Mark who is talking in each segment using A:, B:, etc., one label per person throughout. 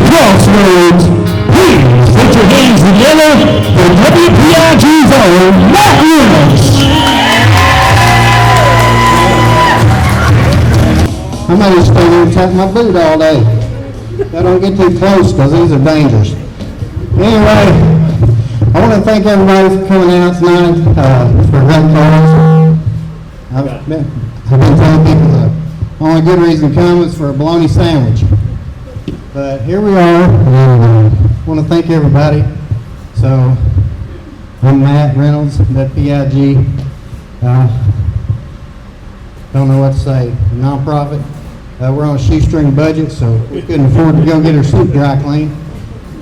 A: Crossroads, please put your hands together for WPIG's own Matt Reynolds.
B: I might just stay here and tap my boot all day. I don't get too close because these are dangerous. Anyway, I want to thank everybody for coming out tonight for a great cause. I've been telling people the only good reason to come is for a bologna sandwich. But here we are, and I want to thank everybody. So, I'm Matt Reynolds, WPIG. Don't know what to say. Nonprofit. We're on a shoestring budget, so we couldn't afford to go get our suit dry cleaned.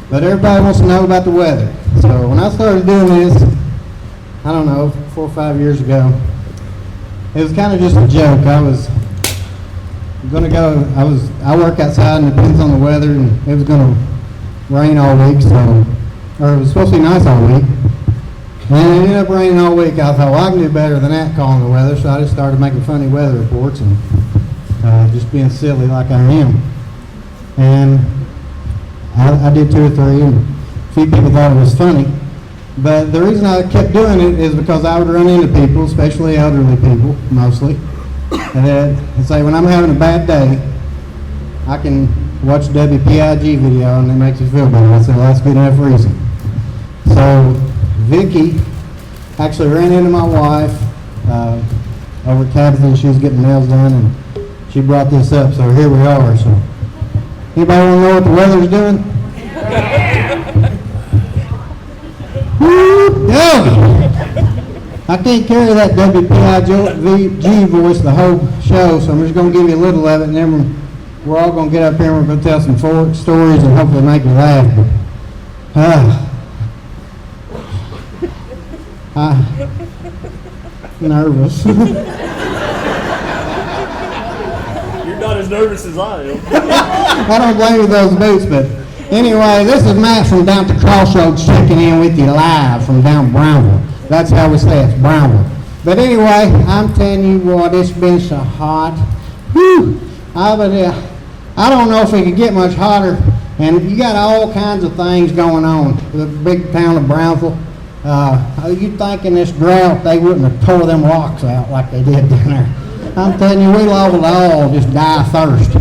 B: But everybody wants to know about the weather. So when I started doing this, I don't know, 4 or 5 years ago, it was kind of just a joke. I was gonna go, I work outside and it depends on the weather, and it was gonna rain all week, so, or it was supposed to be nice all week. And it ended up raining all week. I thought, well, I can do better than that calling the weather, so I just started making funny weather reports and just being silly like I am. And I did 2 or 3, and a few people thought it was funny. But the reason I kept doing it is because I would run into people, especially elderly people, mostly, and they'd say, when I'm having a bad day, I can watch a WPIG video and it makes me feel better. I said, well, that's good enough reason. So Vicky actually ran into my wife over at Tabitha. She was getting nails done, and she brought this up, so here we are. So anybody want to know what the weather's doing? I can't carry that WPIG voice the whole show, so I'm just going to give you a little of it, and then we're all going to get up here and we're going to tell some stories and hopefully make you laugh. But, I'm nervous.
C: You're not as nervous as I am.
B: I don't blame you for those boots, but anyway, this is Matt from down at the Crossroads checking in with you live from down Brownville. That's how we say it, it's Brownville. But anyway, I'm telling you what, it's been so hot. Whew! I don't know if it could get much hotter, and you got all kinds of things going on. The big town of Brownville. You'd think in this drought they wouldn't have tore them rocks out like they did down there. I'm telling you, we liable to all just die of thirst.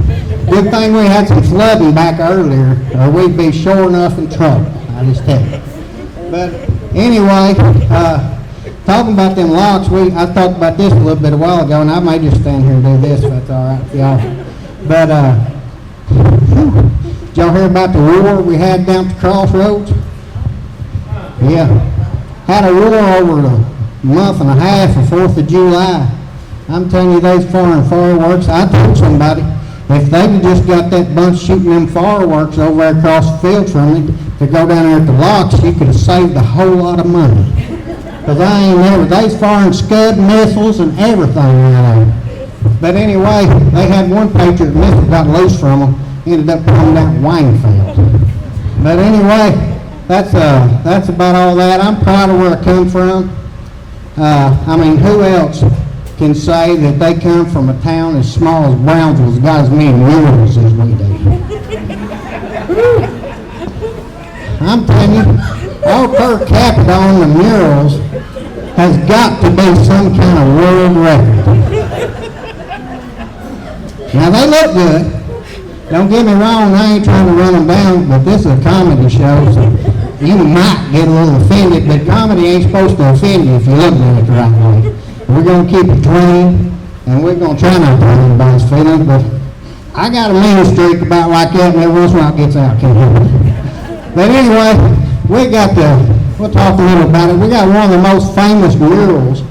B: Good thing we had some flooding back earlier, or we'd be sure enough in trouble, I just tell you. But anyway, talking about them locks, I talked about this a little bit a while ago, and I may just stand here and do this if that's all right with y'all. But did y'all hear about the war we had down at the Crossroads? Yeah. Had a war over a month and a half of 4th of July. I'm telling you, those foreign fireworks, I told somebody, if they'd just got that bunch shooting them fireworks over there across the field from me to go down there at the locks, you could have saved a whole lot of money. Because I ain't never, they's firing Scud missiles and everything around there. But anyway, they had one Patriot missile got loose from them, ended up coming down Wangfield. But anyway, that's about all that. I'm proud of where I come from. I mean, who else can say that they come from a town as small as Brownsville's got as many murals as we do? I'm telling you, our per capita on the murals has got to be some kind of world record. Now, they look good. Don't get me wrong, I ain't trying to run them down, but this is a comedy show, so you might get a little offended, but comedy ain't supposed to offend you if you look at it the right way. We're going to keep it clean, and we're going to try not to hurt anybody's feelings, but I got a mean streak about like that, and every once in a while it gets out. But anyway, we'll talk a little about it. We got one of the most famous murals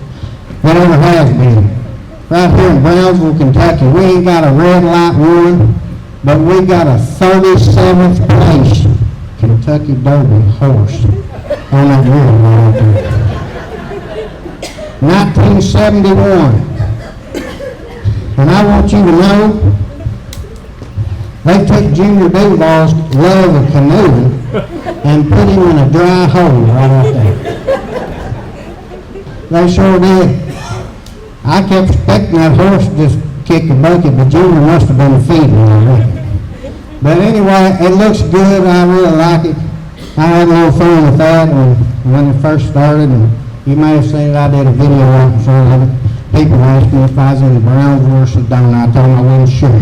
B: that ever has been. Right here in Brownsville, Kentucky. We ain't got a red light one, but we got a 37th place Kentucky Derby horse on that mural right there. 1971. And I want you to know, they took Junior Duval's love of canoeing and put him in a dry hole right out there. They sure did. I kept expecting that horse to just kick the bucket, but Junior must have been feeding him, I reckon. But anyway, it looks good. I really like it. I had a little fun with that when it first started, and you may have seen it. I did a video right in front of it. People asked me if I was in the Brownsville or Sedona. I told them I wasn't sure.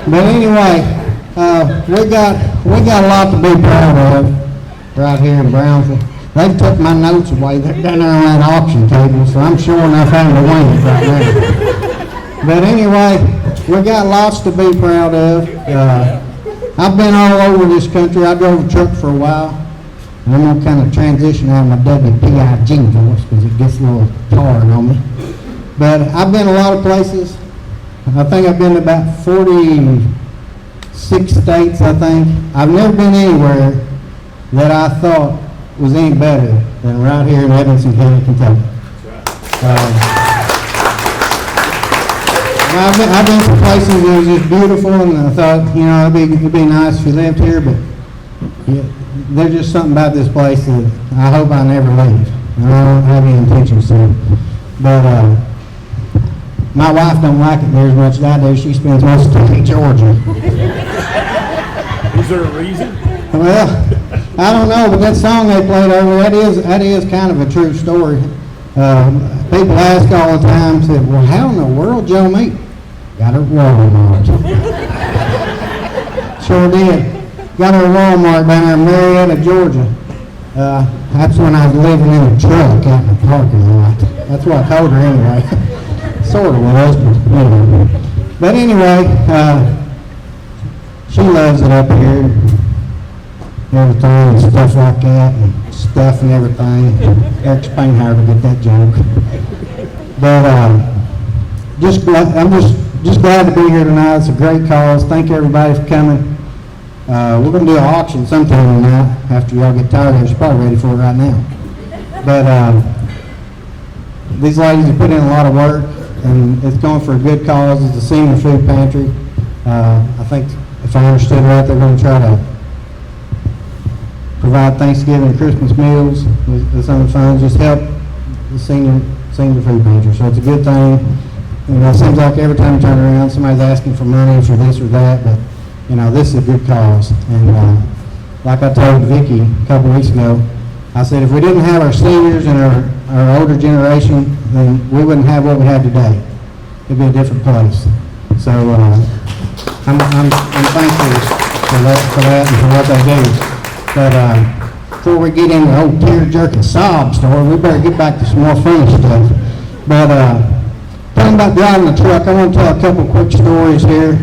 B: But anyway, we got a lot to be proud of right here in Brownsville. They took my notes away. They're down there on that auction table, so I'm sure enough having to win it right now. But anyway, we got lots to be proud of. I've been all over this country. I drove a truck for a while, and I'm gonna kind of transition out of my WPIG voice because it gets a little hard on me. But I've been a lot of places. I think I've been to about 46 states, I think. I've never been anywhere that I thought was any better than right here in Edmonson County, Kentucky. I've been to places that was just beautiful, and I thought, you know, it'd be nice if you lived here, but yeah, there's just something about this place that I hope I never leave. I don't have any intentions to. But my wife don't like it near as much as I do. She spends most of the time in Georgia.
C: Is there a reason?
B: Well, I don't know, but that song they played earlier, that is kind of a true story. People ask all the time, said, well, how in the world Joe meet? Got her at Walmart. Sure did. Got her at Walmart down there in Marietta, Georgia. That's when I was living in a truck out in the parking lot. That's what I told her anyway. Sort of was, but anyway. But anyway, she loves it up here. Everything and stuff like that, and stuff and everything. Eric Spainhauer to get that joke. But I'm just glad to be here tonight. It's a great cause. Thank you everybody for coming. We're going to do an auction sometime tonight after y'all get tired of it. You're probably ready for it right now. But these ladies have put in a lot of work, and it's going for a good cause. It's the Senior Food Pantry. I think, if I understood right, they're going to try to provide Thanksgiving and Christmas meals with some of the funds, just help the senior food pantry. So it's a good thing. You know, it seems like every time you turn around, somebody's asking for money for this or that, but you know, this is a good cause. And like I told Vicki a couple weeks ago, I said if we didn't have our seniors and our older generation, then we wouldn't have what we have today. It'd be a different place. So I'm thankful for that and for what they do. But before we get into the old tear-jerking sob story, we better get back to some more funny stuff. But talking about driving the truck, I want to tell a couple quick stories here.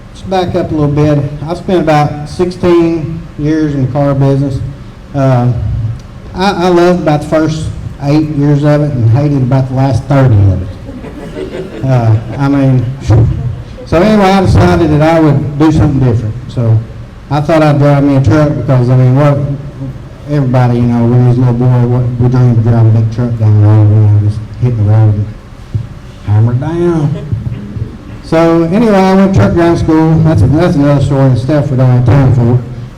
B: Let's back up a little bit. I spent about 16 years in the car business. I loved about the first 8 years of it and hated about the last 30 of it. So anyway, I decided that I would do something different. So I thought I'd drive me a truck because, everybody, you know, when he was a little boy, we dreamed of driving a big truck down the road, you know, just hitting the road and hammer down. So anyway, I went to truck driving school. That's another story and stuff we don't have time for.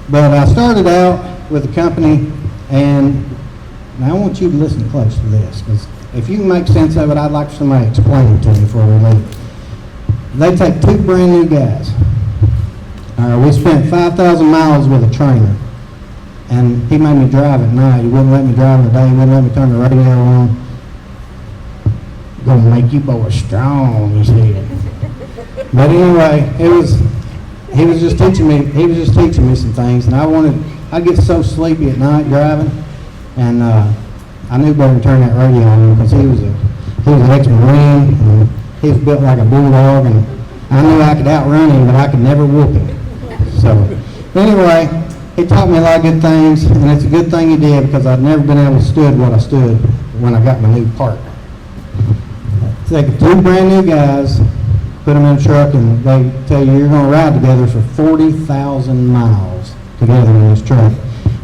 B: But I started out with a company, and now I want you to listen close to this, because if you can make sense of it, I'd like for somebody to explain it to me before we leave. They take 2 brand new guys. We spent 5,000 miles with a trainer, and he made me drive at night. He wouldn't let me drive in the day. He wouldn't let me turn the radio on. Gonna make you boys strong, he said. But anyway, he was just teaching me some things, and I'd get so sleepy at night driving, and I knew better than turn that radio on because he was an ex-Marine, and he was built like a bulldog, and I knew I could outrun him, but I could never whoop him. So anyway, he taught me a lot of good things, and it's a good thing he did because I'd never been able to stood what I stood when I got my new part. Take 2 brand new guys, put them in a truck, and they tell you you're going to ride together for 40,000 miles together in this truck.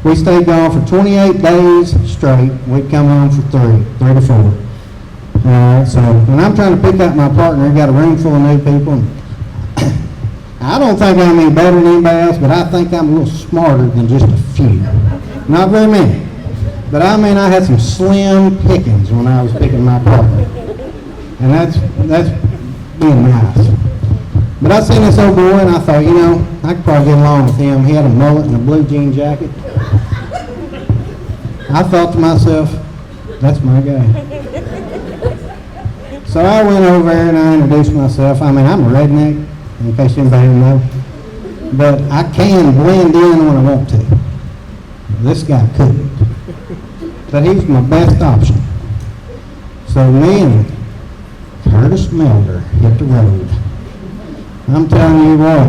B: We stayed gone for 28 days straight. We'd come home for three to four. So when I'm trying to pick out my partner, I got a room full of new people. And I don't think I'm any better than anybody else, but I think I'm a little smarter than just a few. Not very many. But I mean, I had some slim pickings when I was picking my partner. And that's being nice. But I seen this old boy and I thought, I could probably get along with him. He had a mullet and a blue jean jacket. I thought to myself, that's my guy. So I went over there and I introduced myself. I mean, I'm a redneck, in case anybody didn't know. But I can blend in when I want to. This guy couldn't. But he's my best option. So me and Curtis Melder hit the road. I'm telling you what,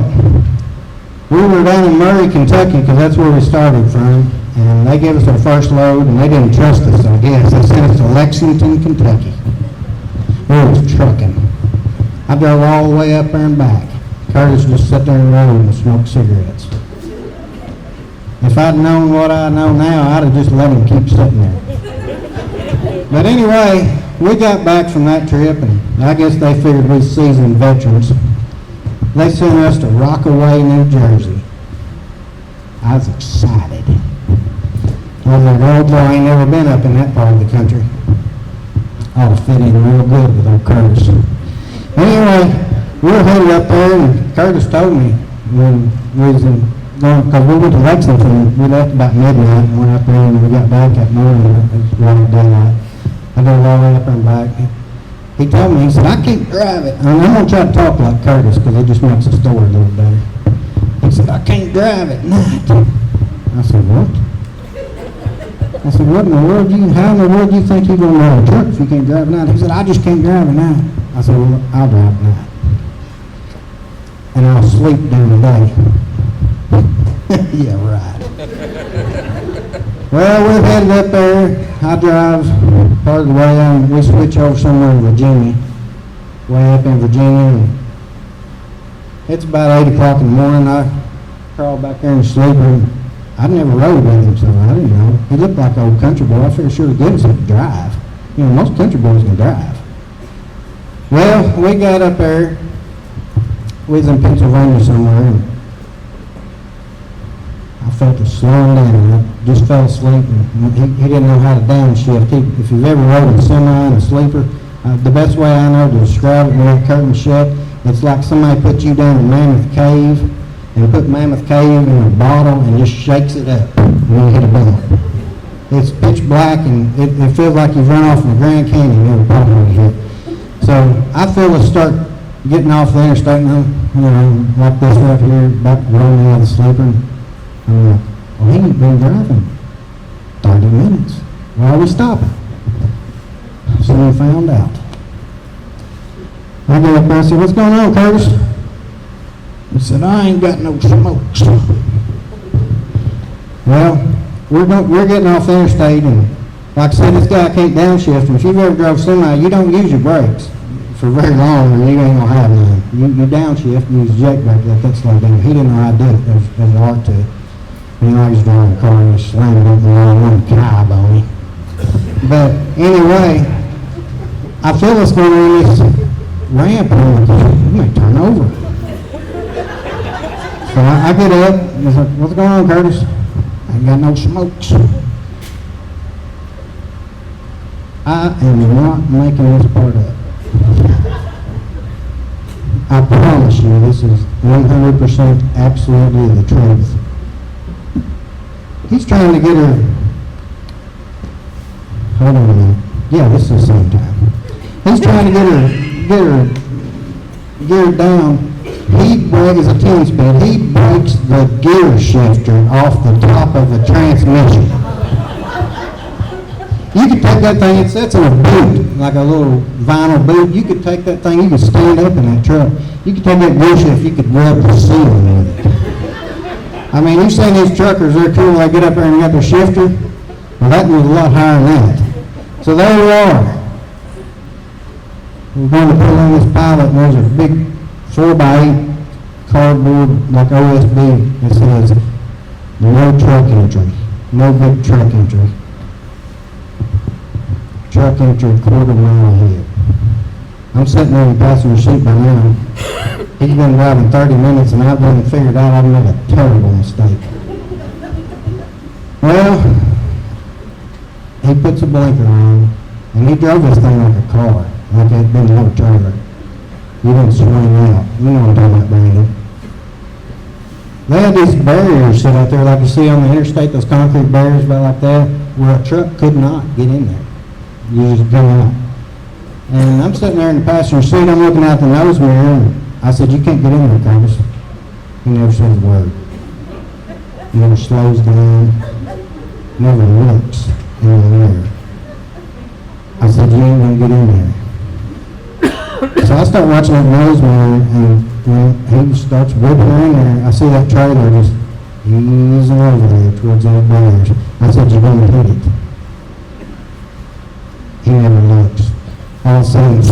B: we were down in Murray, Kentucky, because that's where we started from, and they gave us our first load, and they didn't trust us, I guess. They sent us to Lexington, Kentucky. We was trucking. I drove all the way up there and back. Curtis just sat there in the road and smoked cigarettes. If I'd known what I know now, I'd have just let him keep sitting there. But anyway, we got back from that trip, and I guess they figured we seasoned veterans. They sent us to Rockaway, New Jersey. I was excited. I was like, oh boy, I ain't never been up in that part of the country. Ought to fit in real good with old Curtis. Anyway, we were headed up there, and Curtis told me when we was going, because we went to Lexington, we left about midnight, and went up there, and we got back that morning, it was right daylight. I drove all the way up there and back. He told me, he said, I can't drive it. And I'm going to try to talk like Curtis because it just makes the story a little better. He said, I can't drive at night. I said, what? I said, what in the world how in the world do you think you're going to ride a truck if you can't drive at night? He said, I just can't drive at night. I said, well, I'll drive at night. And I'll sleep during the day. Yeah, right. Well, we're headed up there. I drive part of the way, and we switch over somewhere in Virginia, way up in Virginia. And it's about 8 o'clock in the morning. I crawl back there and sleep. And I'd never rode with him, so I didn't know. He looked like an old country boy. I figured sure to goodness he could drive. Most country boys can drive. Well, we got up there. We was in Pennsylvania somewhere, and I felt it slowing down, and I just fell asleep, and he didn't know how to downshift. If you've ever rode a semi and a sleeper, the best way I know to describe it when that curtain's shut, it's like somebody put you down in Mammoth Cave and put Mammoth Cave in a bottle and just shakes it up when you hit a bump. It's pitch black, and it feels like you've run off in the Grand Canyon every part of it. So I feel it start getting off the interstate, like this right here, about to roll me out of the sleeper. I'm like, well, he ain't been driving 30 minutes. Why are we stopping? So we found out. I go up there and said, what's going on, Curtis? He said, I ain't got no smokes. Well, we're getting off the interstate, and like I said, this guy can't downshift. And if you've ever drove semi, you don't use your brakes for very long, or you ain't gonna have none. You downshift and use jet brake, let that slow down. He didn't know how to do it. There's an art to it. I was driving a car and he slammed it up the wrong one cob on me. But anyway, I feel us going on this ramp, and I'm like, we may turn over. So I get up, and he's like, what's going on, Curtis? I ain't got no smokes. I am not making this part up. I promise you, this is 100% absolutely the truth. He's trying to get her, hold on a minute. Yeah, this is the same time. He's trying to get her geared down. He breaks a 10-speed. He breaks the gear shifter off the top of the transmission. You could take that thing, it sits in a boot, like a little vinyl boot. You could take that thing, you could stand up in that truck. You could take that gear shift, you could rub the ceiling with it. I mean, you seen these truckers, they're cool, they get up there and got their shifter. Well, that was a lot higher than that. So there we are. We're going to pull in this pilot, and there's a big 4x8 cardboard, like OSB, that says, no truck entry. no big truck entry. Truck entry quarter mile ahead. I'm sitting there in the passenger seat by now. He's been driving 30 minutes and I've been figured out I've made a terrible mistake. Well, he puts a blinker on and he drove this thing like a car, like it had been a little trailer. You didn't swing out. You know what I'm talking about, Brandon. They had these barriers set out there like you see on the interstate, those concrete barriers about like that, where a truck could not get in there. You just come out. And I'm sitting there in the passenger seat, I'm looking out the nose mirror, and I said, "You can't get in there, Curtis." He never says a word. He never slows down, never looks in the mirror. I said, "You ain't gonna get in there." So I start watching that nose mirror, and when he starts whipping in there, I see that trailer just easing over there towards those barriers. I said, "You're gonna hit it." He never looks. All of a sudden,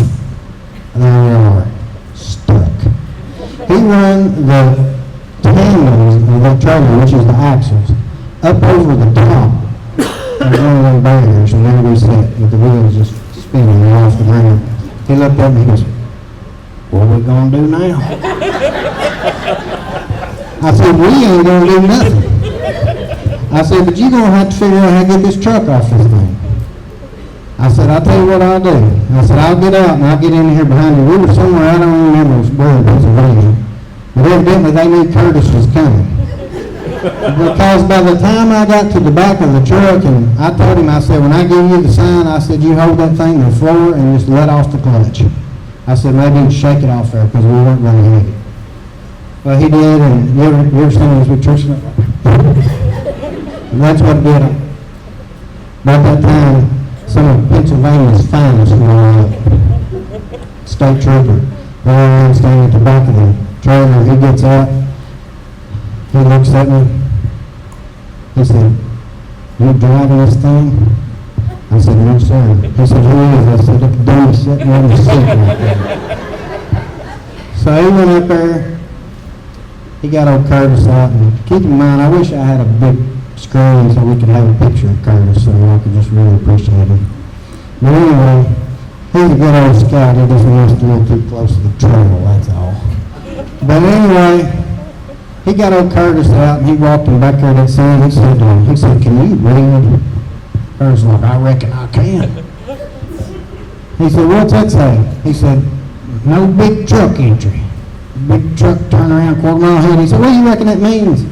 B: there we are, stuck. He run the handles of the trailer, which is the axles, up over the top of one of those barriers, and there we sit with the wheels just spinning off the ground. He looked at me and goes, "What are we gonna do now?" I said, "We ain't gonna do nothing." I said, "But you're gonna have to figure out how to get this truck off this thing." I said, "I'll tell you what I'll do." I said, "I'll get out and I'll get in here behind you." We were somewhere, I don't remember, it was where in Pennsylvania. But evidently they knew Curtis was coming. Because by the time I got to the back of the truck and I told him, I said, "When I give you the sign," I said, "you hold that thing to the floor and just let off the clutch." I said, "Maybe you shake it off there because we weren't going to hit it." Well, he did, and you ever seen those with tricks? And that's what it did. About that time, some of Pennsylvania's finest were state trooper. They're standing at the back of the trailer. He gets out. He looks at me. He said, "You driving this thing?" I said, "No, sir." He said, "Who is?" I said, "The dummy sitting on the seat right there." So he went up there. He got old Curtis out. And keep in mind, I wish I had a big screen so we could have a picture of Curtis so I could just really appreciate him. But anyway, he's a good old scout. He just wants to live too close to the trail, that's all. But anyway, he got old Curtis out and he walked him back there to that sign. He said, "Can you read?" Curtis was like, "I reckon I can." He said, "What's that say?" He said, "No big truck entry. Big truck turn around quarter mile ahead." He said, "What do you reckon that means?"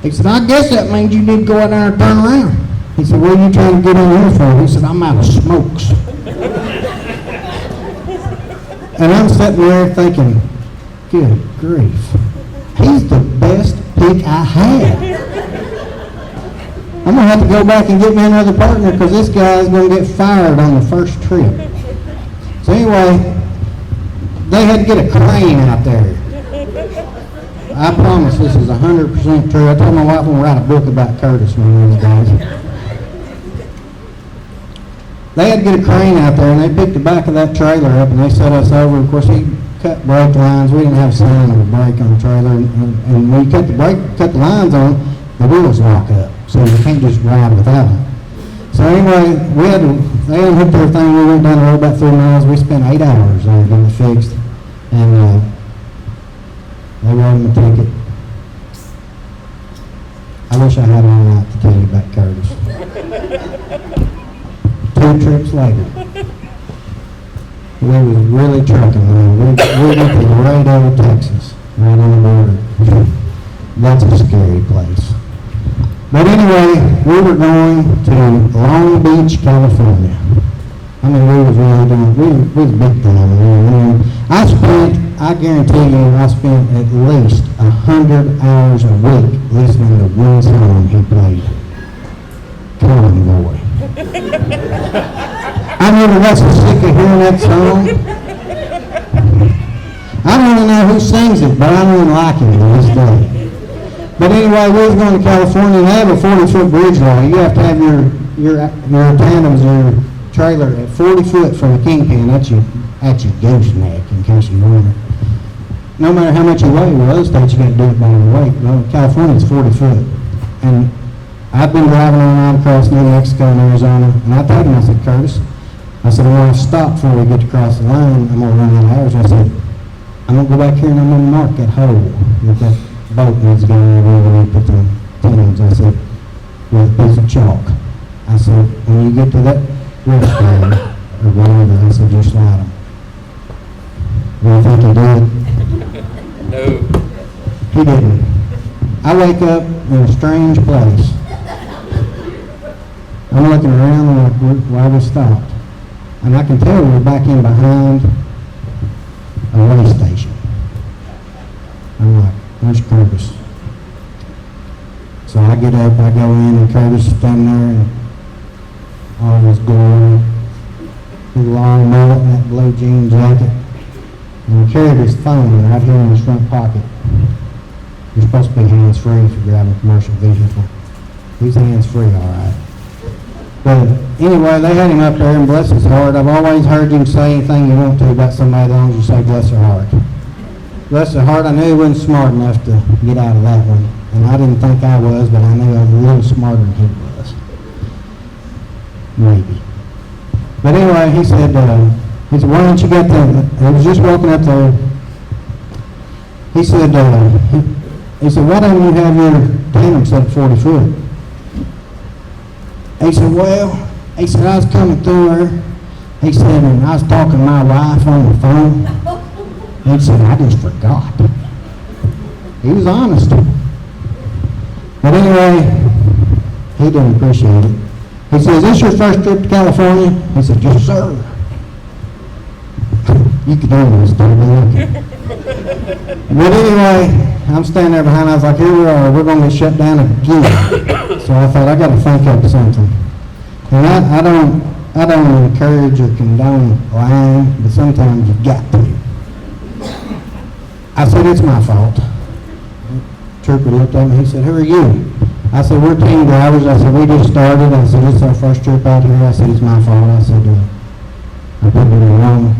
B: He said, "I guess that means you need to go out there and turn around." He said, "What are you trying to get in here for?" He said, "I'm out of smokes." And I'm sitting there thinking, good grief, he's the best pick I had. I'm going to have to go back and get me another partner because this guy's going to get fired on the first trip. So anyway, they had to get a crane out there. I promise this is 100% true. I told my wife I'm going to write a book about Curtis one of these days. They had to get a crane out there, and they picked the back of that trailer up, and they set us over. Of course, he cut brake lines. We didn't have a sign of a brake on the trailer, and when you cut the lines on, the wheels lock up, so you can't just ride without them. So anyway, they unhooked everything. We went down the road about 3 miles. We spent 8 hours there getting it fixed, and they wrote him a ticket. I wish I had all night to tell you about Curtis. 2 trips later, we was really trucking. We went to Laredo, Texas, right on the border. That's a scary place. But anyway, we were going to Long Beach, California. I mean, we was really doing, we was big time. I guarantee you, I spent at least 100 hours a week listening to one song he played, Convoy. I never got so sick of hearing that song. I don't even know who sings it, but I don't even like him to this day. But anyway, we was going to California, and they have a 40-foot bridge law. You have to have your tandems, your trailer at 40 foot from the kingpin. That's your gooseneck, in case you wonder. No matter how much you weigh, well, other states you got to do it by your weight. Well, California is 40 foot. And I've been driving around across New Mexico and Arizona, and I told him, I said, Curtis, I said, when I stop before we get across the line, I'm going to run out of hours. I said, I'm going to go back here and I'm going to mark that hole that that boat needs to go in where we need to put the pins. I said, with a piece of chalk. I said, when you get to that wristband or whatever, I said, just slide them. What do you think he did?
D: No.
B: He didn't. I wake up in a strange place. I'm looking around where we stopped. And I can tell we're back in behind a way station. I'm like, where's Curtis? So I get up, I go in, and Curtis is standing there and all his glory, his long mullet and that blue jean jacket. And he carried his phone right here in his front pocket. You're supposed to be hands-free if you're driving a commercial vehicle. He's hands-free, all right. But anyway, they had him up there, and bless his heart. I've always heard him say anything you want to about somebody as long as you say bless their heart. Bless their heart, I knew he wasn't smart enough to get out of that one. And I didn't think I was, but I knew I was a little smarter than he was. Maybe. But anyway, he said, why don't you get the, he was just walking up there. He said, why don't you have your tandem set at 40 foot? He said, I was coming through her. He said, and I was talking to my wife on the phone. He said, I just forgot. He was honest. But anyway, he didn't appreciate it. He said, is this your first trip to California? He said, yes, sir. You could do this, don't be looking. But anyway, I'm standing there behind, I was like, here we are, we're going to get shut down again. So I thought, I got to think up something. And I don't encourage or condone lying, but sometimes you got to. I said, it's my fault. Trooper looked at me, he said, who are you? I said, we're team drivers. I said, we just started. I said, it's our first trip out here. I said, it's my fault. I said, I put it in the wrong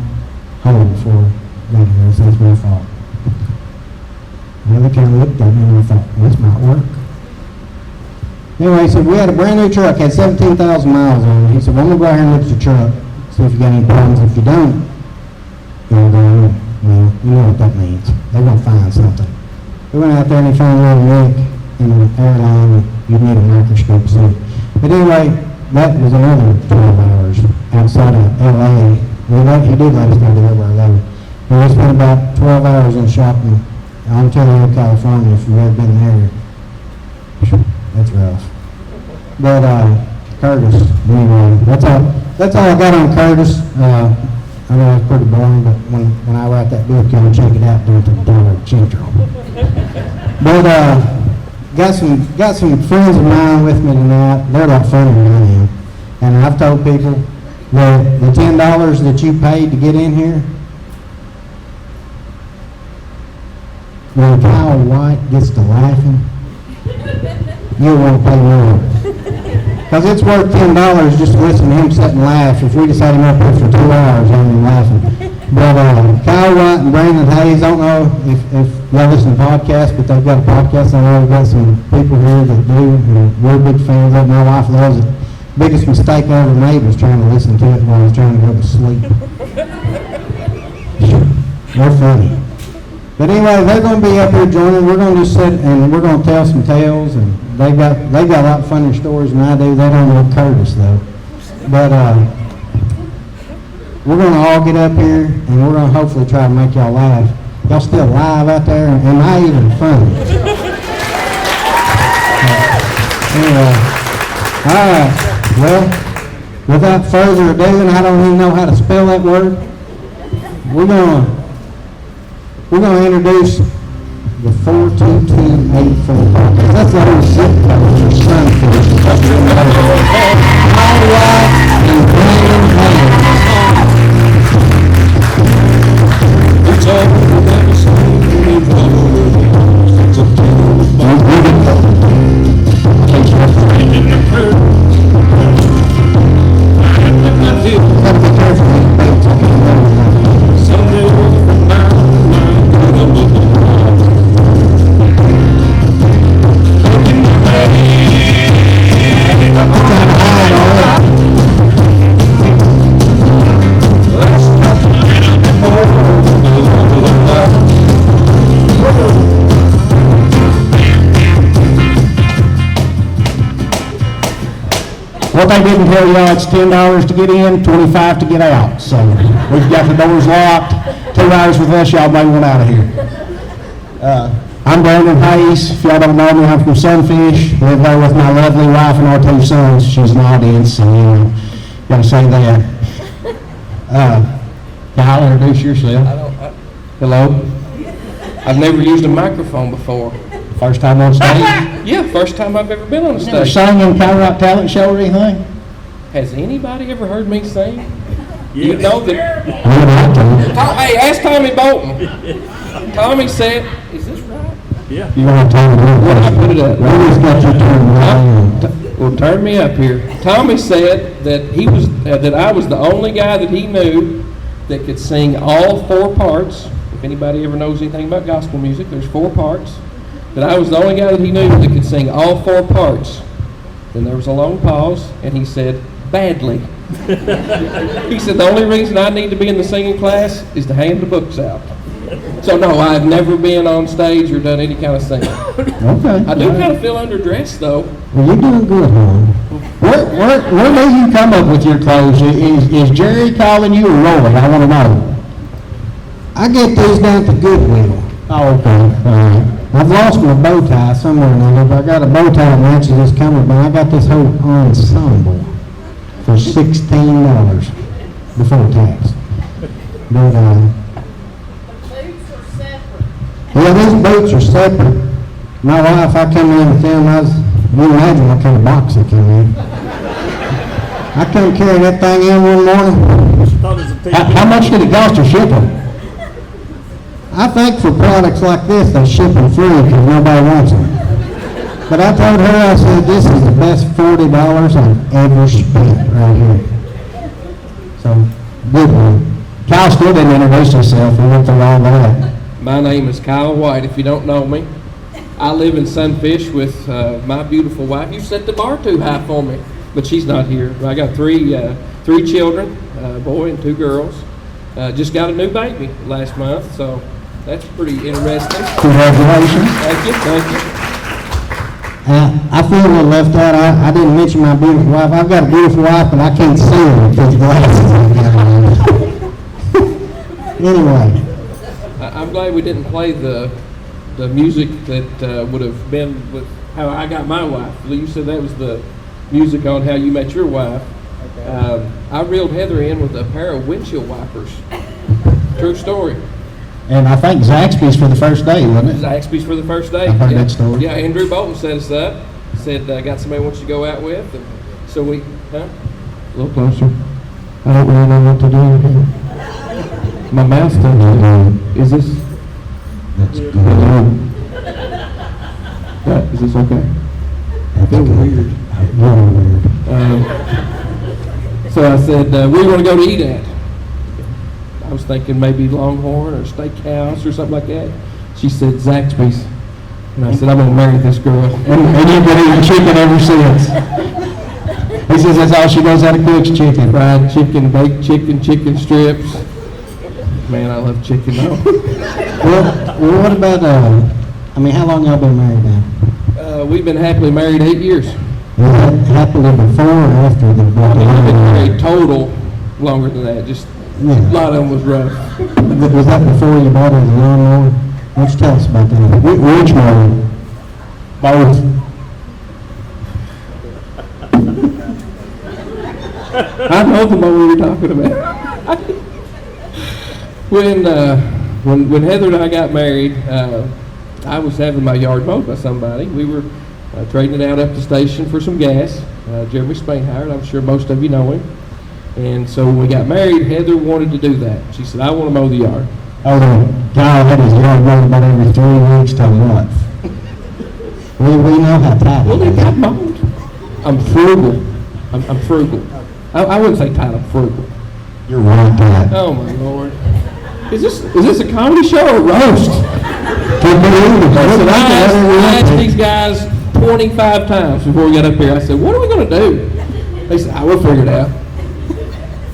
B: hole before I got here. I said, it's my fault. Well, they kind of looked at me and I thought, this might work. Anyway, he said, we had a brand new truck, had 17,000 miles on it. He said, well, I'm going to go out here and look at your truck, see if you got any problems. If you don't, you'll go in. Well, you know what that means. They're going to find something. We went out there and he found a little nick in an airline that you'd need a microscope to see. But anyway, that was another 12 hours outside of L.A. He did let us go to over 11. And we spent about 12 hours in shopping. I'm telling you, California, if you've ever been there, that's rough. But Curtis, anyway, that's all I got on Curtis. I know it's pretty boring, but when I write that book, y'all check it out down to the Dollar Central. But got some friends of mine with me tonight. They're a lot funnier than I am. And I've told people that the $10 that you paid to get in here, when Kyle White gets to laughing, you'll want to pay more. Because it's worth $10 just to listen to him sit and laugh. If we just had him up here for 2 hours, I'd be laughing. But Kyle White and Brandon Hayes, I don't know if y'all listen to podcasts, but they've got a podcast. I know we've got some people here that do, and we're big fans of it. My wife loves it. Biggest mistake I ever made was trying to listen to it while I was trying to go to sleep. They're funny. But anyway, they're going to be up here joining. We're going to just sit and we're going to tell some tales, and they got a lot funnier stories than I do. They don't know Curtis though. But we're going to all get up here and we're going to hopefully try to make y'all laugh. Y'all still live out there? Am I even funny? Anyway, all right. Well, without further ado, and I don't even know how to spell that word, we're going to introduce the 42284 podcast. That's the whole zip code for Sunfield. All right, and Brandon Hayes. It's all about the same. We've got it's a tale about gotta be careful. Someday from now. Looking back.
A: What they didn't tell y'all, it's $10 to get in, $25 to get out. So we've got the doors locked. 2 hours with us, y'all may want out of here. I'm Brandon Hayes. If y'all don't know me, I'm from Sunfish. Live there with my lovely wife and our 2 sons. She's an audience, so gotta say that. Kyle, introduce yourself.
D: Hello. I've never used a microphone before.
A: First time on stage?
D: Yeah, first time I've ever been on a
A: Never
D: stage.
A: sang in Colorado Talent Show or anything?
D: Has anybody ever heard me sing?
C: Yeah.
D: You know that? Hey, ask Tommy Bolton. Tommy said, "Is this right?"
C: Yeah.
A: You want to tell me
D: What I put it up?
A: Nobody's got your turn around.
D: Well, turn me up here. Tommy said that that I was the only guy that he knew that could sing all 4 parts. If anybody ever knows anything about gospel music, there's 4 parts. That I was the only guy that he knew that could sing all 4 parts. Then there was a long pause, and he said, "Badly." He said, "The only reason I need to be in the singing class is to hand the books out." So no, I've never been on stage or done any kind of singing.
A: Okay.
D: I do kind of feel underdressed though.
A: Well, you're doing good, hon. Where do you come up with your clothes? Is Jerry calling you or Roy? I want to know.
B: I get these down to Goodwill.
A: Oh, okay. All right.
B: I've lost my bow tie somewhere in there, but I got a bow tie that matches this cummerbund. I got this whole ensemble for $16 before tax. But, yeah, these boots are separate. My wife, I come in with them, you imagine what kind of box they come in. I come carrying that thing in one morning.
C: Thought it was a
A: How much did it cost to ship them?
B: I think for products like this, they ship them free because nobody wants them. But I told her, I said, this is the best $40 I've ever spent right here. So, good one.
A: Kyle still didn't introduce himself. We went through all that.
D: My name is Kyle White, if you don't know me. I live in Sunfish with my beautiful wife. You set the bar too high for me, but she's not here. I got three children, a boy and 2 girls. Just got a new baby last month, so that's pretty interesting.
A: Congratulations.
D: Thank you.
B: I feel a little left out. I didn't mention my beautiful wife. I've got a beautiful wife, but I can't see her with these glasses I got on. Anyway.
D: I'm glad we didn't play the music that would have been with how I got my wife. You said that was the music on how you met your wife. I reeled Heather in with a pair of windshield wipers. True story.
A: And I think Zaxby's for the first day, wasn't it?
D: Zaxby's for the first day.
A: I've heard that story.
D: Yeah, Andrew Bolton set us up. Said, got somebody wants you to go out with. And so we,
A: A little closer. I don't really know what to do here. My mouth's touching. Is this? That's good. Is this okay? I feel weird. Really weird.
D: So I said, where are you going to go to eat at? I was thinking maybe Longhorn or Steakhouse or something like that. She said Zaxby's. And I said, I'm going to marry this girl.
A: And you've been eating chicken ever since. He says that's all she knows how to cook is chicken.
D: Fried chicken, baked chicken, chicken strips. Man, I love chicken though.
B: Well, what about, how long y'all been married now?
D: We've been happily married 8 years.
B: Was that happily before or after the
D: We've been married total longer than that. Just a lot of them was rough.
B: Was that before you bought her the lawnmower? Why don't you tell us about that?
A: Which one? Both.
D: I know the one we were talking about. When Heather and I got married, I was having my yard mowed by somebody. We were trading it out up the station for some gas. Jeremy Spainhire, I'm sure most of you know him. And so when we got married, Heather wanted to do that. She said, I want to mow the yard.
A: Hold on. Kyle had his yard mowed about every 3 weeks to a month.
B: We know how tight
D: Well,
B: it
D: they
B: is.
D: got mowed. I'm frugal. I'm frugal. I wouldn't say tight, I'm frugal.
A: You're right, Pat.
D: Oh my Lord. Is this a comedy show or a roast?
A: Can't believe it.
D: Listen, I asked these guys 25 times before we got up here. I said, what are we going to do? They said, we'll figure it out.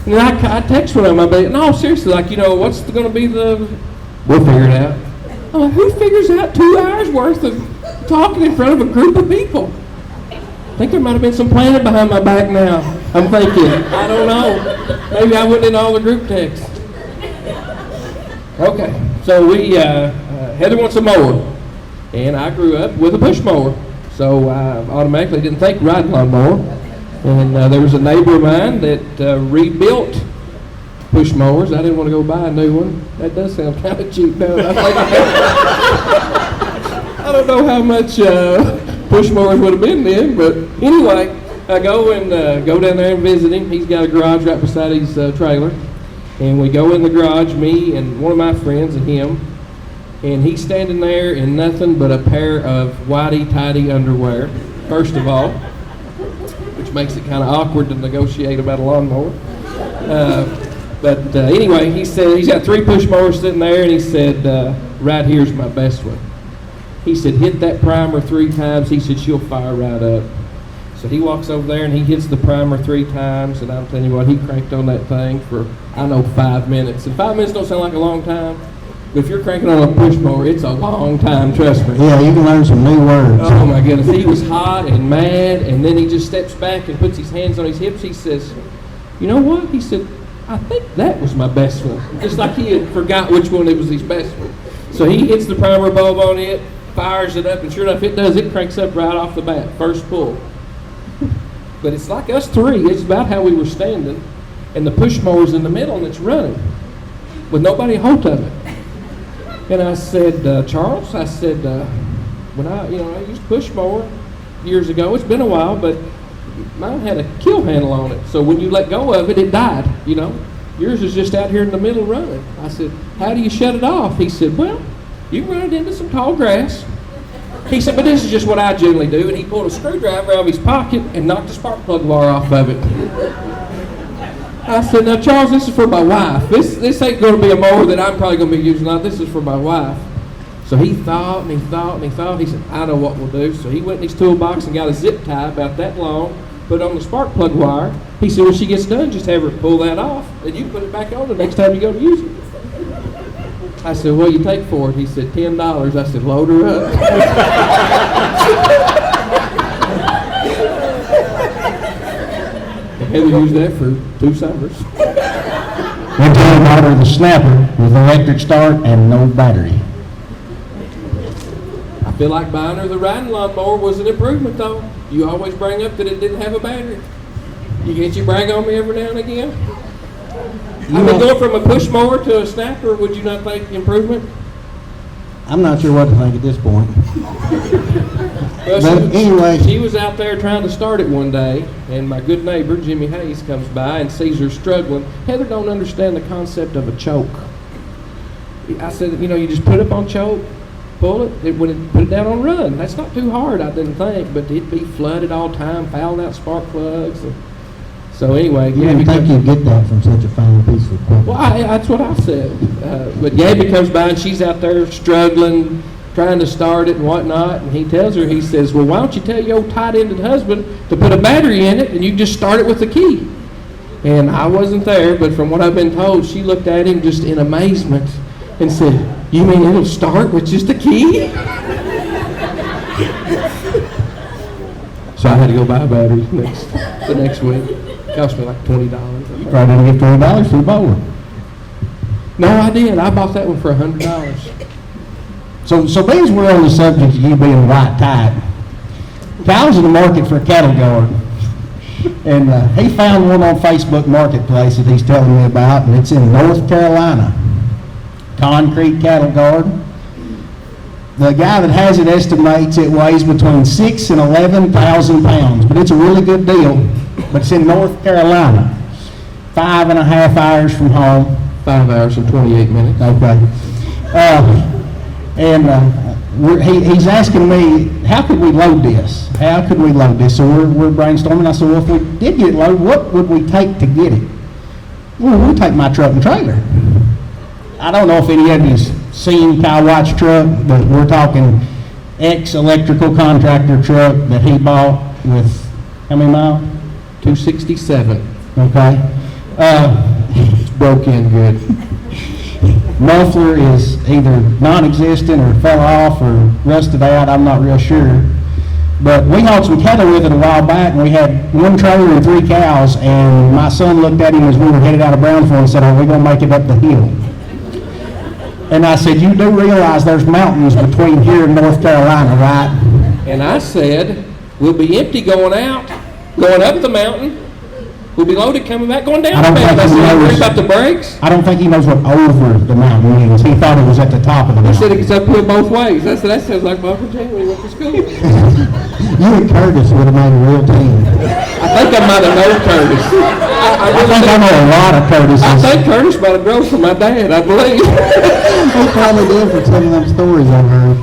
D: And then I text one of them. I bet, no, seriously, what's going to be we'll figure it out. I'm like, who figures out 2 hours worth of talking in front of a group of people? I think there might have been some planning behind my back now. I'm thinking, I don't know. Maybe I went in all the group texts. Okay, so Heather wants a mower, and I grew up with a push mower, so I automatically didn't think riding lawnmower. And there was a neighbor of mine that rebuilt push mowers. I didn't want to go buy a new one. That does sound kind of cheap, though. I don't know how much push mowers would have been then, but anyway, I go down there and visit him. He's got a garage right beside his trailer, and we go in the garage, me and one of my friends and him, and he's standing there in nothing but a pair of whitey-tighty underwear, first of all, which makes it kind of awkward to negotiate about a lawnmower. But anyway, he said he's got 3 push mowers sitting there, and he said, right here's my best one. He said, hit that primer 3 times. He said, she'll fire right up. So he walks over there and he hits the primer 3 times, and I'm telling you what, he cranked on that thing for, 5 minutes. And 5 minutes don't sound like a long time, but if you're cranking on a push mower, it's a long time, trust me.
B: Yeah, you can learn some new words.
D: Oh my goodness, he was hot and mad, and then he just steps back and puts his hands on his hips. He says, you know what? He said, I think that was my best one. Just like he had forgot which one it was his best one. So he hits the primer bulb on it, fires it up, and sure enough, it cranks up right off the bat, first pull. But it's like us 3. It's about how we were standing, and the push mower's in the middle, and it's running with nobody a hold of it. And I said, Charles, I said, when I used push mower years ago. It's been a while, but mine had a kill handle on it. So when you let go of it, it died, Yours is just out here in the middle running. I said, how do you shut it off? He said, well, you run it into some tall grass. He said, but this is just what I generally do. And he pulled a screwdriver out of his pocket and knocked the spark plug bar off of it. I said, now, Charles, this is for my wife. This ain't going to be a mower that I'm probably going to be using a lot. This is for my wife. So he thought and he thought and he thought. He said, I know what we'll do. So he went in his toolbox and got a zip tie about that long, put it on the spark plug wire. He said, when she gets done, just have her pull that off, and you put it back on the next time you go to use it. I said, what do you take for it? He said, $10. I said, load her up. And we used that for 2 summers.
A: One time I ordered the snapper with electric start and no battery.
D: I feel like buying her the riding lawnmower was an improvement, though. You always bring up that it didn't have a battery. You brag on me every now and again? I mean, going from a push mower to a snapper, would you not think improvement?
B: I'm not sure what to think at this point.
D: Well,
B: But anyway,
D: she was out there trying to start it one day, and my good neighbor, Jimmy Hayes, comes by and sees her struggling. Heather don't understand the concept of a choke. I said, you just put it up on choke, pull it, put it down on run. That's not too hard, I didn't think, but it'd be flooded all the time, fouling out spark plugs. So anyway,
B: you didn't think you'd get that from such a fine piece of equipment.
D: well, that's what I said. But Gabby comes by and she's out there struggling, trying to start it and whatnot. And he tells her, he says, well, why don't you tell your tight-ended husband to put a battery in it and you just start it with the key? And I wasn't there, but from what I've been told, she looked at him just in amazement and said, you mean it'll start with just a key? So I had to go buy a battery the next week. Cost me like $20.
A: You probably didn't get $20 for the mower.
D: No, I did. I bought that one for $100.
A: So these were on the subject of you being white tight. Kyle's in the market for a cattle guard. And he found one on Facebook Marketplace that he's telling me about, and it's in North Carolina. Concrete cattle guard. The guy that has it estimates it weighs between 6,000 and 11,000 pounds, but it's a really good deal. But it's in North Carolina. 5.5 hours from home.
D: 5 hours and 28 minutes.
A: Okay. He's asking me, how could we load this? How could we load this? So we're brainstorming. I said, well, if we did get it loaded, what would we take to get it? Well, we'll take my truck and trailer. I don't know if any of you's seen Kyle White's truck, but we're talking ex-electrical contractor truck that he bought with, how many miles?
D: 267.
A: Okay.
D: It's broke in good.
A: Muffler is either non-existent or fell off or rusted out. I'm not real sure. But we hauled some cattle with it a while back, and we had one trailer and 3 cows, and my son looked at him as we were headed out of Brownsville and said, "Are we gonna make it up the hill?" And I said, "You do realize there's mountains between here and North Carolina, right?"
D: And I said, we'll be empty going out, going up the mountain. We'll be loaded coming back, going down
A: I
D: the
A: don't
D: mountain. I
A: think he
D: said,
A: knows.
D: worry about the brakes.
A: I don't think he knows what over the mountain means. He thought it was at the top of the
D: I said
A: mountain.
D: it's uphill both ways. I said, that sounds like Uncle Jay when he went to school.
B: You and Curtis would have made a real team.
D: I think I might have known Curtis.
A: I think I know a lot of Curtis's.
D: I think Curtis might have grown from my dad, I believe.
B: He probably did for some of them stories I've heard.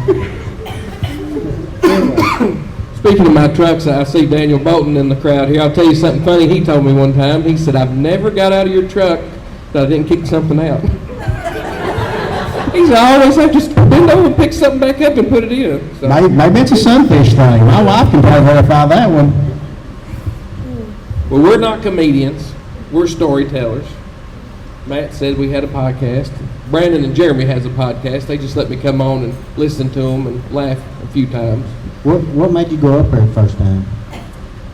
D: Speaking of my trucks, I see Daniel Bolton in the crowd here. I'll tell you something funny he told me one time. He said, I've never got out of your truck that I didn't kick something out. He said, I always have to bend over and pick something back up and put it in. So,
A: Maybe it's a sunfish thing. My wife can probably verify that one.
D: well, we're not comedians. We're storytellers. Matt said we had a podcast. Brandon and Jeremy has a podcast. They just let me come on and listen to them and laugh a few times.
B: What made you go up there the first time?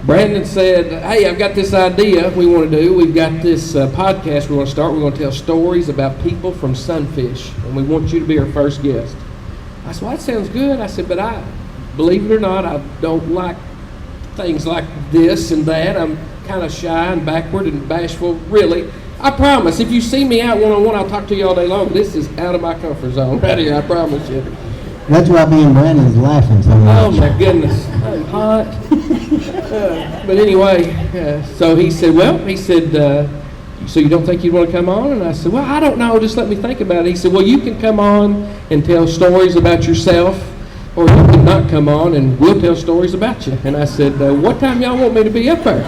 D: Brandon said, hey, I've got this idea we want to do. We've got this podcast we want to start. We're going to tell stories about people from Sunfish, and we want you to be our first guest. I said, well, that sounds good. I said, but I, believe it or not, I don't like things like this and that. I'm kind of shy and backward and bashful, really. I promise, if you see me out one-on-one, I'll talk to you all day long. This is out of my comfort zone right here, I promise you.
B: That's why me and Brandon's laughing so much.
D: Oh my goodness, I'm hot. But anyway, so he said, so you don't think you'd want to come on? And I said, well, I don't know, just let me think about it. He said, well, you can come on and tell stories about yourself, or you can not come on and we'll tell stories about you. And I said, what time y'all want me to be up there?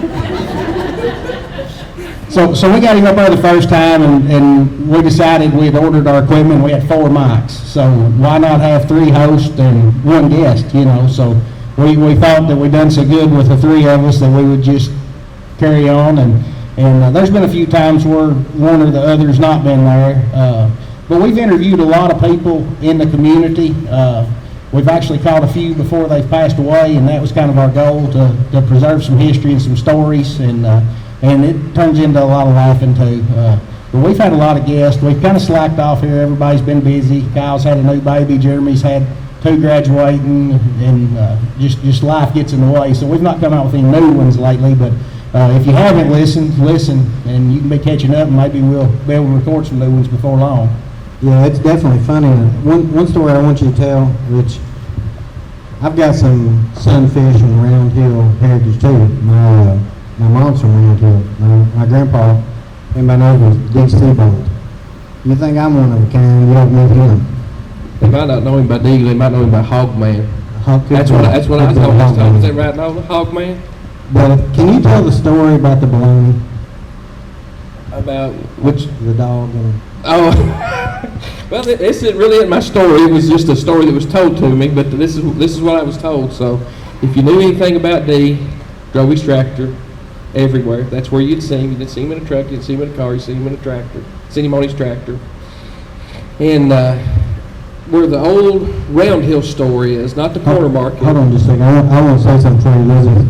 A: So we got him up there the first time, and we decided we had ordered our equipment. We had 4 mics, so why not have 3 hosts and 1 guest, you know? So we thought that we'd done so good with the 3 of us that we would just carry on. And there's been a few times where one or the other's not been there. But we've interviewed a lot of people in the community. We've actually caught a few before they've passed away, and that was kind of our goal, to preserve some history and some stories. And it turns into a lot of laughing too. But we've had a lot of guests. We've kind of slacked off here. Everybody's been busy. Kyle's had a new baby. Jeremy's had 2 graduating, and just life gets in the way. So we've not come out with any new ones lately. But if you haven't listened, listen, and you can be catching up, and maybe we'll be able to record some new ones before long.
B: Yeah, it's definitely funny. One story I want you to tell, which I've got some Sunfish and Round Hill heritage too. My mom's from Round Hill. My grandpa, anybody knows, was D.C. Bolt. You think I'm one of a kind, you don't meet him.
D: They might not know him by Deagle, they might know him by Hogman. That's what I was told. Is that right, no? Hogman?
B: But can you tell the story about the baloney?
D: About which?
B: The dog and...
D: Oh, well, this isn't really in my story. It was just a story that was told to me, but this is what I was told. So if you knew anything about D, drove his tractor everywhere. That's where you'd see him. You didn't see him in a truck, you didn't see him in a car, you see him in a tractor. Seen him on his tractor. And where the old Round Hill store is, not the corner market.
B: Hold on just a second. I want to say something for you, Elizabeth.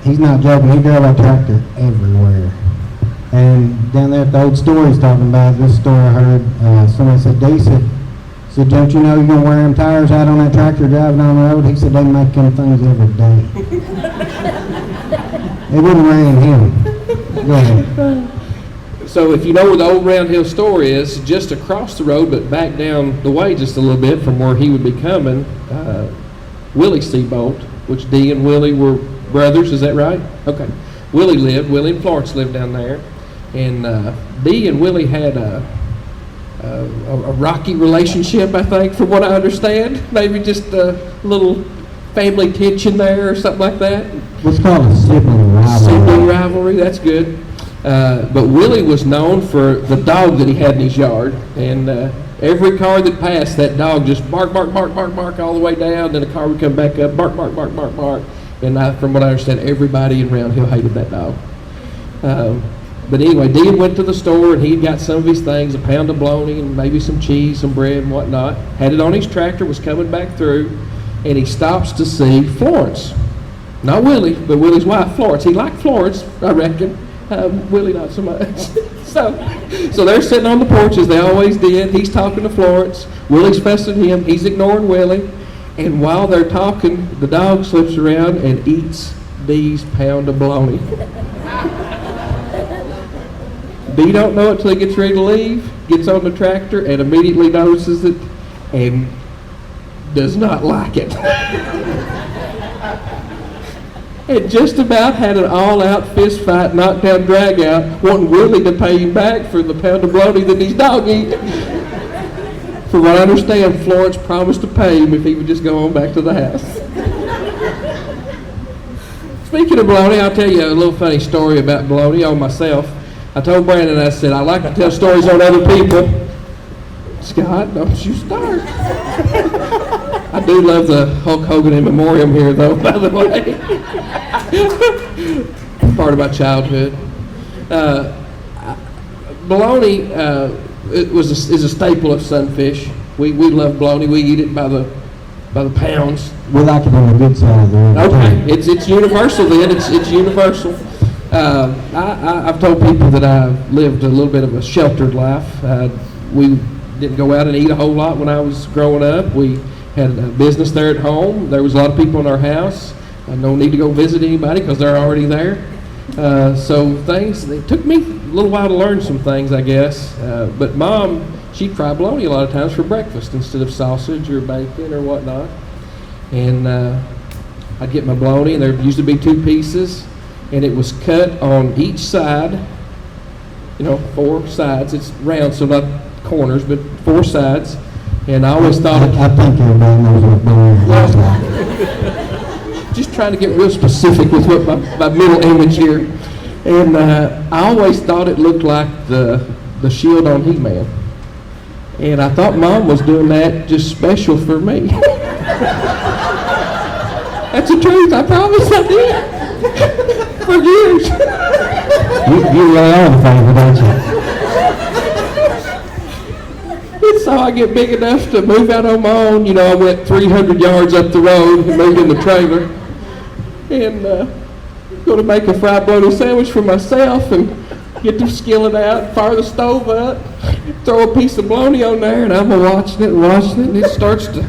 B: He's not joking. He drove a tractor everywhere. And down there at the old store he's talking about, this story I heard, somebody said, said, don't you know you're going to wear them tires out on that tractor driving on the road? He said, they make them things every day. It wouldn't rain him. Go ahead.
D: So if you know where the old Round Hill store is, just across the road, but back down the way just a little bit from where he would be coming, Willie Seabolt, which Dee and Willie were brothers, is that right? Okay. Willie and Florence lived down there. And Dee and Willie had a rocky relationship, I think, from what I understand. Maybe just a little family tension there or something like that.
B: What's called a sibling rivalry.
D: Sibling rivalry, that's good. But Willie was known for the dog that he had in his yard. And every car that passed, that dog just bark, bark, bark, bark, bark all the way down. Then a car would come back up, bark, bark, bark, bark, bark. And from what I understand, everybody in Round Hill hated that dog. But anyway, Dee went to the store and he'd got some of his things, a pound of bologna and maybe some cheese, some bread and whatnot. Had it on his tractor, was coming back through. and he stops to see Florence. Not Willie, but Willie's wife, Florence. He liked Florence, I reckon. Willie not so much. So they're sitting on the porch as they always did. He's talking to Florence. Willie's fussing at him. He's ignoring Willie. And while they're talking, the dog slips around and eats Dee's pound of bologna. Dee don't know it till he gets ready to leave, gets on the tractor, and immediately notices it and does not like it. And just about had an all-out fist fight, knockdown, drag-out, wanting Willie to pay him back for the pound of bologna that his dog ate. From what I understand, Florence promised to pay him if he would just go on back to the house. Speaking of bologna, I'll tell you a little funny story about bologna on myself. I told Brandon, I said, I like to tell stories on other people. Scott, don't you start. I do love the Hulk Hogan in memoriam here, though, by the way. Part of my childhood. Bologna is a staple of Sunfish. We love bologna. We eat it by the pounds.
A: We like it on the good side of the road.
D: Okay, it's universal then. It's universal. I've told people that I've lived a little bit of a sheltered life. We didn't go out and eat a whole lot when I was growing up. We had a business there at home. There was a lot of people in our house. No need to go visit anybody because they're already there. So it took me a little while to learn some things, I guess. But Mom, she'd fry bologna a lot of times for breakfast instead of sausage or bacon or whatnot. And I'd get my bologna, and there used to be 2 pieces, and it was cut on each side, 4 sides. It's round, so not corners, but 4 sides. And I always thought
A: I think everybody knows what bologna looks like.
D: Just trying to get real specific with what my middle image here. And I always thought it looked like the shield on He-Man. And I thought Mom was doing that just special for me. That's the truth, I promise I did. For years.
A: You really are the favorite, aren't you?
D: And so I get big enough to move out on my own. I went 300 yards up the road and moved in the trailer. And go to make a fried bologna sandwich for myself and get the skillet out, fire the stove up, throw a piece of bologna on there, and I'm watching it, and it starts to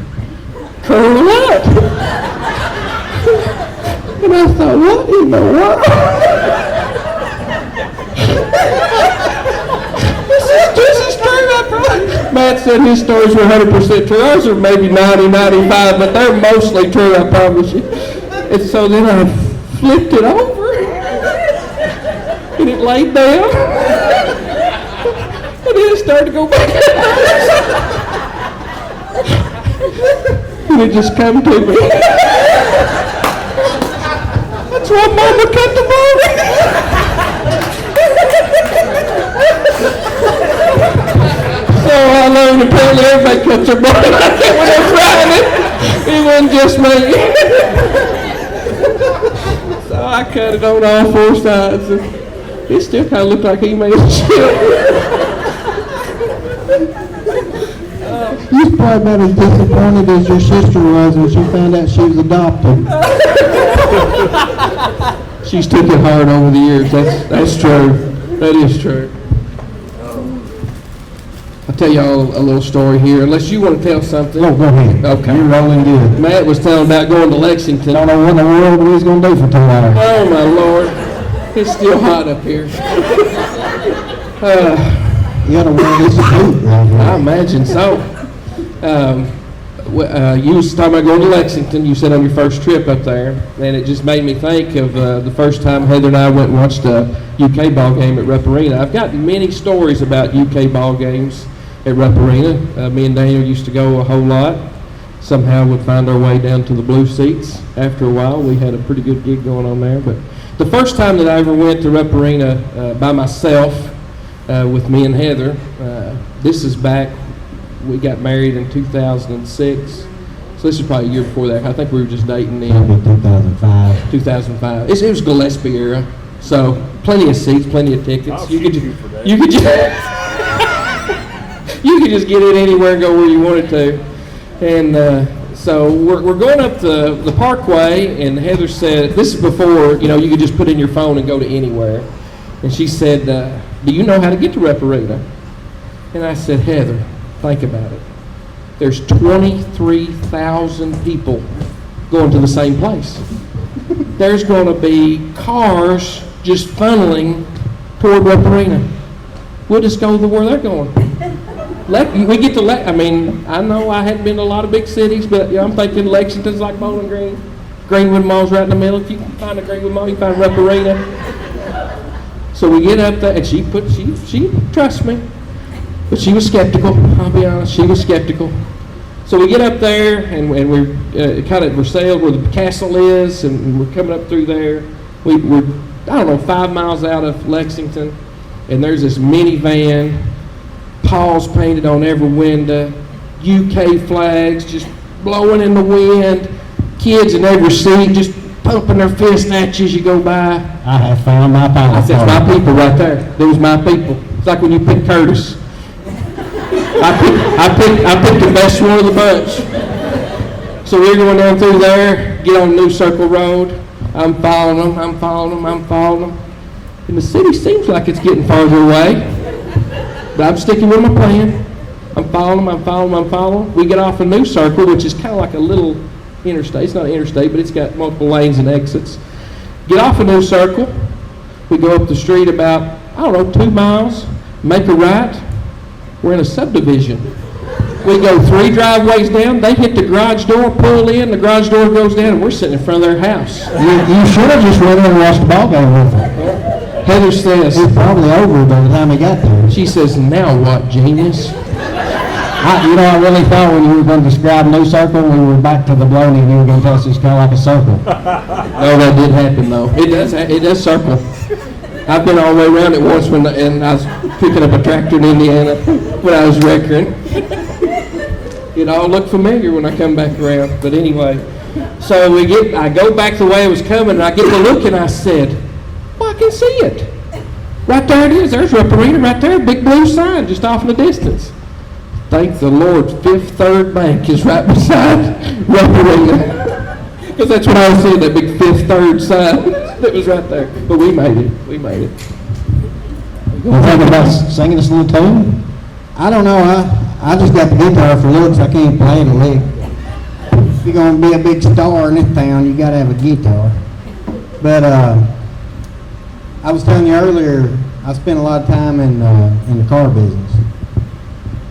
D: curl up. And I thought, what in the world? This is true, Matt said his stories were 100% true. Ours are maybe 90, 95, but they're mostly true, I promise you. And so then I flipped it over, and it laid down, and then it started to go back up. And it just come to me. That's why Mama cut the bologna. So I learned apparently everybody cuts their bologna like that when they're frying it. It wasn't just me. So I cut it on all 4 sides, and it still kind of looked like he made a shield.
B: You're probably about as disappointed as your sister was when she found out she was adopted.
D: She's took it hard over the years. That's true. That is true. I'll tell y'all a little story here, unless you want to tell something.
A: No, go ahead.
D: Okay.
A: You're rolling good.
D: Matt was telling about going to Lexington.
A: I don't know what in the world we was going to do for 2 hours.
D: Oh, my Lord. It's still hot up here.
B: You gotta wear this suit right here.
D: I imagine so. You was talking about going to Lexington. You said on your first trip up there, and it just made me think of the first time Heather and I went and watched a UK ball game at Rupp Arena. I've got many stories about UK ball games at Rupp Arena. Me and Daniel used to go a whole lot. Somehow would find our way down to the blue seats. After a while, we had a pretty good gig going on there. But the first time that I ever went to Rupp Arena by myself with me and Heather, this is back. We got married in 2006, so this is probably a year before that. I think we were just dating then.
A: Probably 2005.
D: 2005. It was Gillespie era, so plenty of seats, plenty of tickets.
C: I'll shoot you for that.
D: You could just get in anywhere and go where you wanted to. And So we're going up the parkway, and Heather said, this is before, you could just put in your phone and go to anywhere. And she said, do you know how to get to Reparita? And I said, Heather, think about it. There's 23,000 people going to the same place. There's going to be cars just funneling toward Reparita. We'll just go to where they're going. We get to I know I hadn't been to a lot of big cities, but I'm thinking Lexington's like Bowling Green. Greenwood Mall's right in the middle. If you can find a Greenwood Mall, you can find Reparita. So we get up there, and she trusts me, but she was skeptical. I'll be honest, she was skeptical. So we get up there, and we're kind of Versailles, where the castle is, and we're coming up through there. We're 5 miles out of Lexington, and there's this minivan, paws painted on every window, UK flags just blowing in the wind, kids in every seat just pumping their fist at you as you go by.
A: I have found my pilot.
D: I said, it's my people right there. Those my people. It's like when you pick Curtis. I picked the best one of the bunch. So we're going down through there, get on New Circle Road. I'm following them. And the city seems like it's getting farther away. But I'm sticking with my plan. I'm following them. We get off a New Circle, which is kind of like a little interstate. It's not an interstate, but it's got multiple lanes and exits. Get off a New Circle. We go up the street about, 2 miles, make a right. We're in a subdivision. We go 3 driveways down. They hit the garage door, pull in, the garage door goes down, and we're sitting in front of their house.
A: You should have just went in and watched the ball game with them.
D: Heather says,
A: It's probably over by the time he got there.
D: she says, now what, genius?
A: I really thought when you were going to describe New Circle, we were back to the Bologna, and you were going to tell us it's kind of like a circle.
D: No, that did happen though. It does circle. I've been all the way around it once and I was picking up a tractor in Indiana when I was wreckering. It all looked familiar when I come back around. But anyway, so I go back the way I was coming, and I get to look, and I said, well, I can see it. Right there it is. There's Reparita right there, big blue sign just off in the distance. Thank the Lord, Fifth Third Bank is right beside Reparita. Because that's what I was seeing, that big Fifth Third sign that was right there. But we made it.
A: You thinking about singing this little tune?
B: I don't know. I just got the guitar for looks. I can't play it a lick. If you're going to be a big star in this town, you got to have a guitar. But I was telling you earlier, I spent a lot of time in the car business,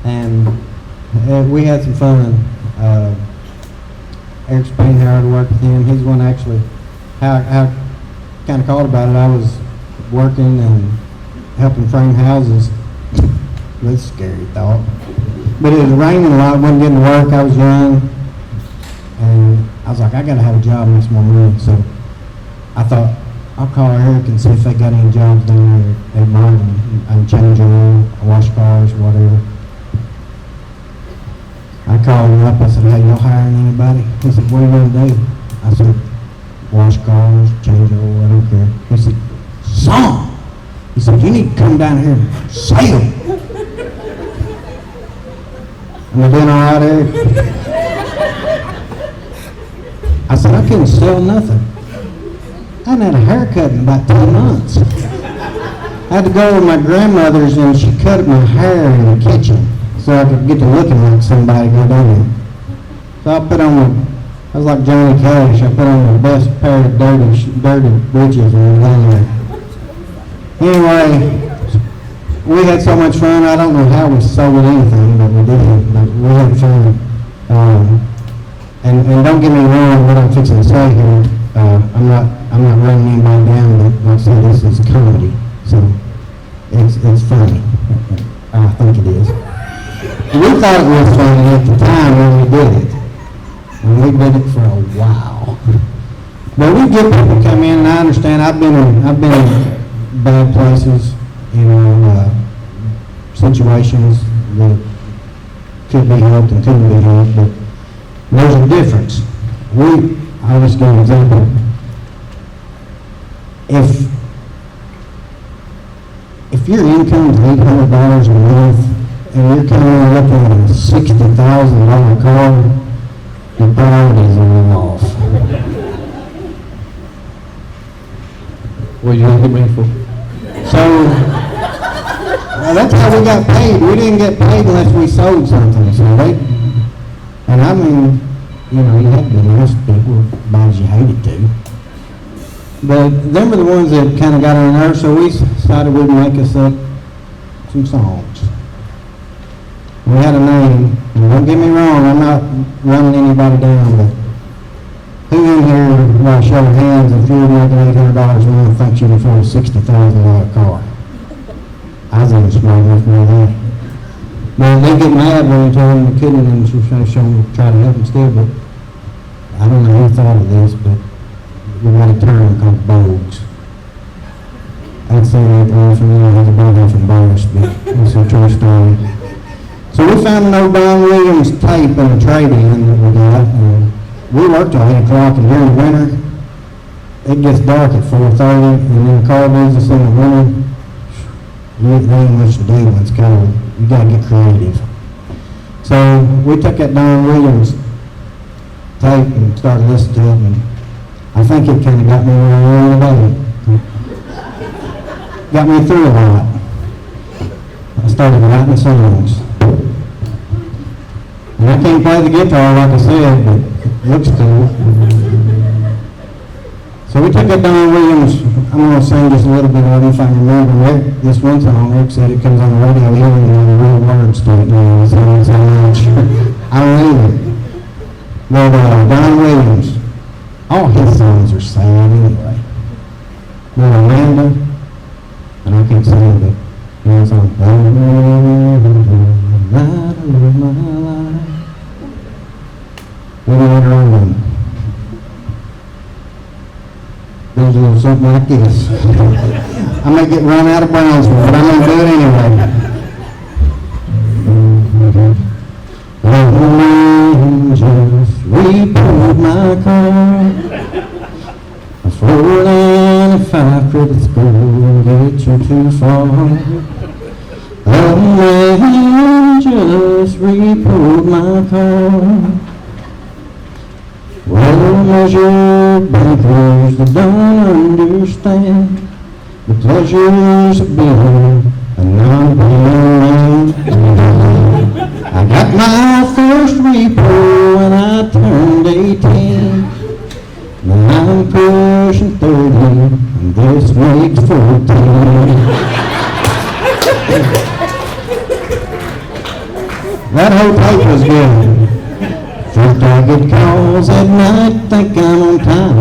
B: and we had some fun. Eric Spainhauer worked with him. He's one actually. How kind of called about it. I was working and helping frame houses. That's a scary thought. But it was raining a lot. Wasn't getting to work. I was young, and I was like, I got to have a job and make some more money. So I thought, I'll call Eric and see if they got any jobs down there at Marvin. I can change oil, wash cars, whatever. I called him up. I said, hey, y'all hiring anybody? He said, what are you going to do? I said, wash cars, change oil, I don't care. He said, son! He said, you need to come down here and sell. Am I doing all right, Eric? I said, I couldn't sell nothing. I hadn't had a haircut in about 10 months. I had to go to my grandmother's, and she cut my hair in the kitchen so I could get to looking like somebody go down there. So I was like Johnny Cash. I put on the best pair of dirty britches and went down there. Anyway, we had so much fun. I don't know how we sold anything, but we did. But we had fun. And don't get me wrong, what I'm fixing to say here, I'm not running anybody down, but like I said, this is comedy. So it's funny. I think it is. We thought it was funny at the time when we did it. And we did it for a while. But we get people come in, and I understand. I've been in bad places, situations that could be helped and couldn't be helped, but there's a difference. I'll just give an example. If your income is $800 a month and you're coming in looking at a $60,000 car, Your priorities are a little off.
D: What you look at me for?
B: So, that's how we got paid. We didn't get paid unless we sold something, so and I mean, you know, you had to be honest with people about as you hated to. But them were the ones that kind of got on our nerves, so we decided we'd make us up some songs. We had a name, and don't get me wrong, I'm not running anybody down, but who in here, well, show of hands, if you're making $800 a month, thinks you can afford a $60,000 car? I was even smart enough to know that. But they get mad when you tell them they couldn't, and try to help them still, but I don't know who thought of this, but we got a term called bogues. I'd say that one from there, he's a bug from Boris, but it's a true story. So we found an old Don Williams tape in a trade-in that we got, and we worked till 8 o'clock, and during the winter, it gets dark at 4:30, and in the car business in the winter, there ain't much to do when it's cold. You gotta get creative. So we took that Don Williams tape and started listening to it, and I think it kind of got me where I am today. Got me through a lot. I started writing songs. And I can't play the guitar like I said, but it looks cool. So we took that Don Williams, I'm going to sing just a little bit of it if I remember. This one song, Rick said it comes on the radio, he don't even know the real words to it now, so I don't either. But Don Williams, all his songs are sad anyway. Well, Amanda, and I can't sing, but you know the song, light of my life. Maybe later on, there's a little something like this. I may get run out of Brownsville, but I'm going to do it anyway. Angels rebuild my car. A 495 credit score will get you too far. Angels rebuild my car. Well, measured bankers that don't understand the pleasures of being a non-paying man. I got my first repo when I turned 18. Now I'm pushing 30, and this makes 14. That whole tape was good. First I get calls at night, think I'm on time.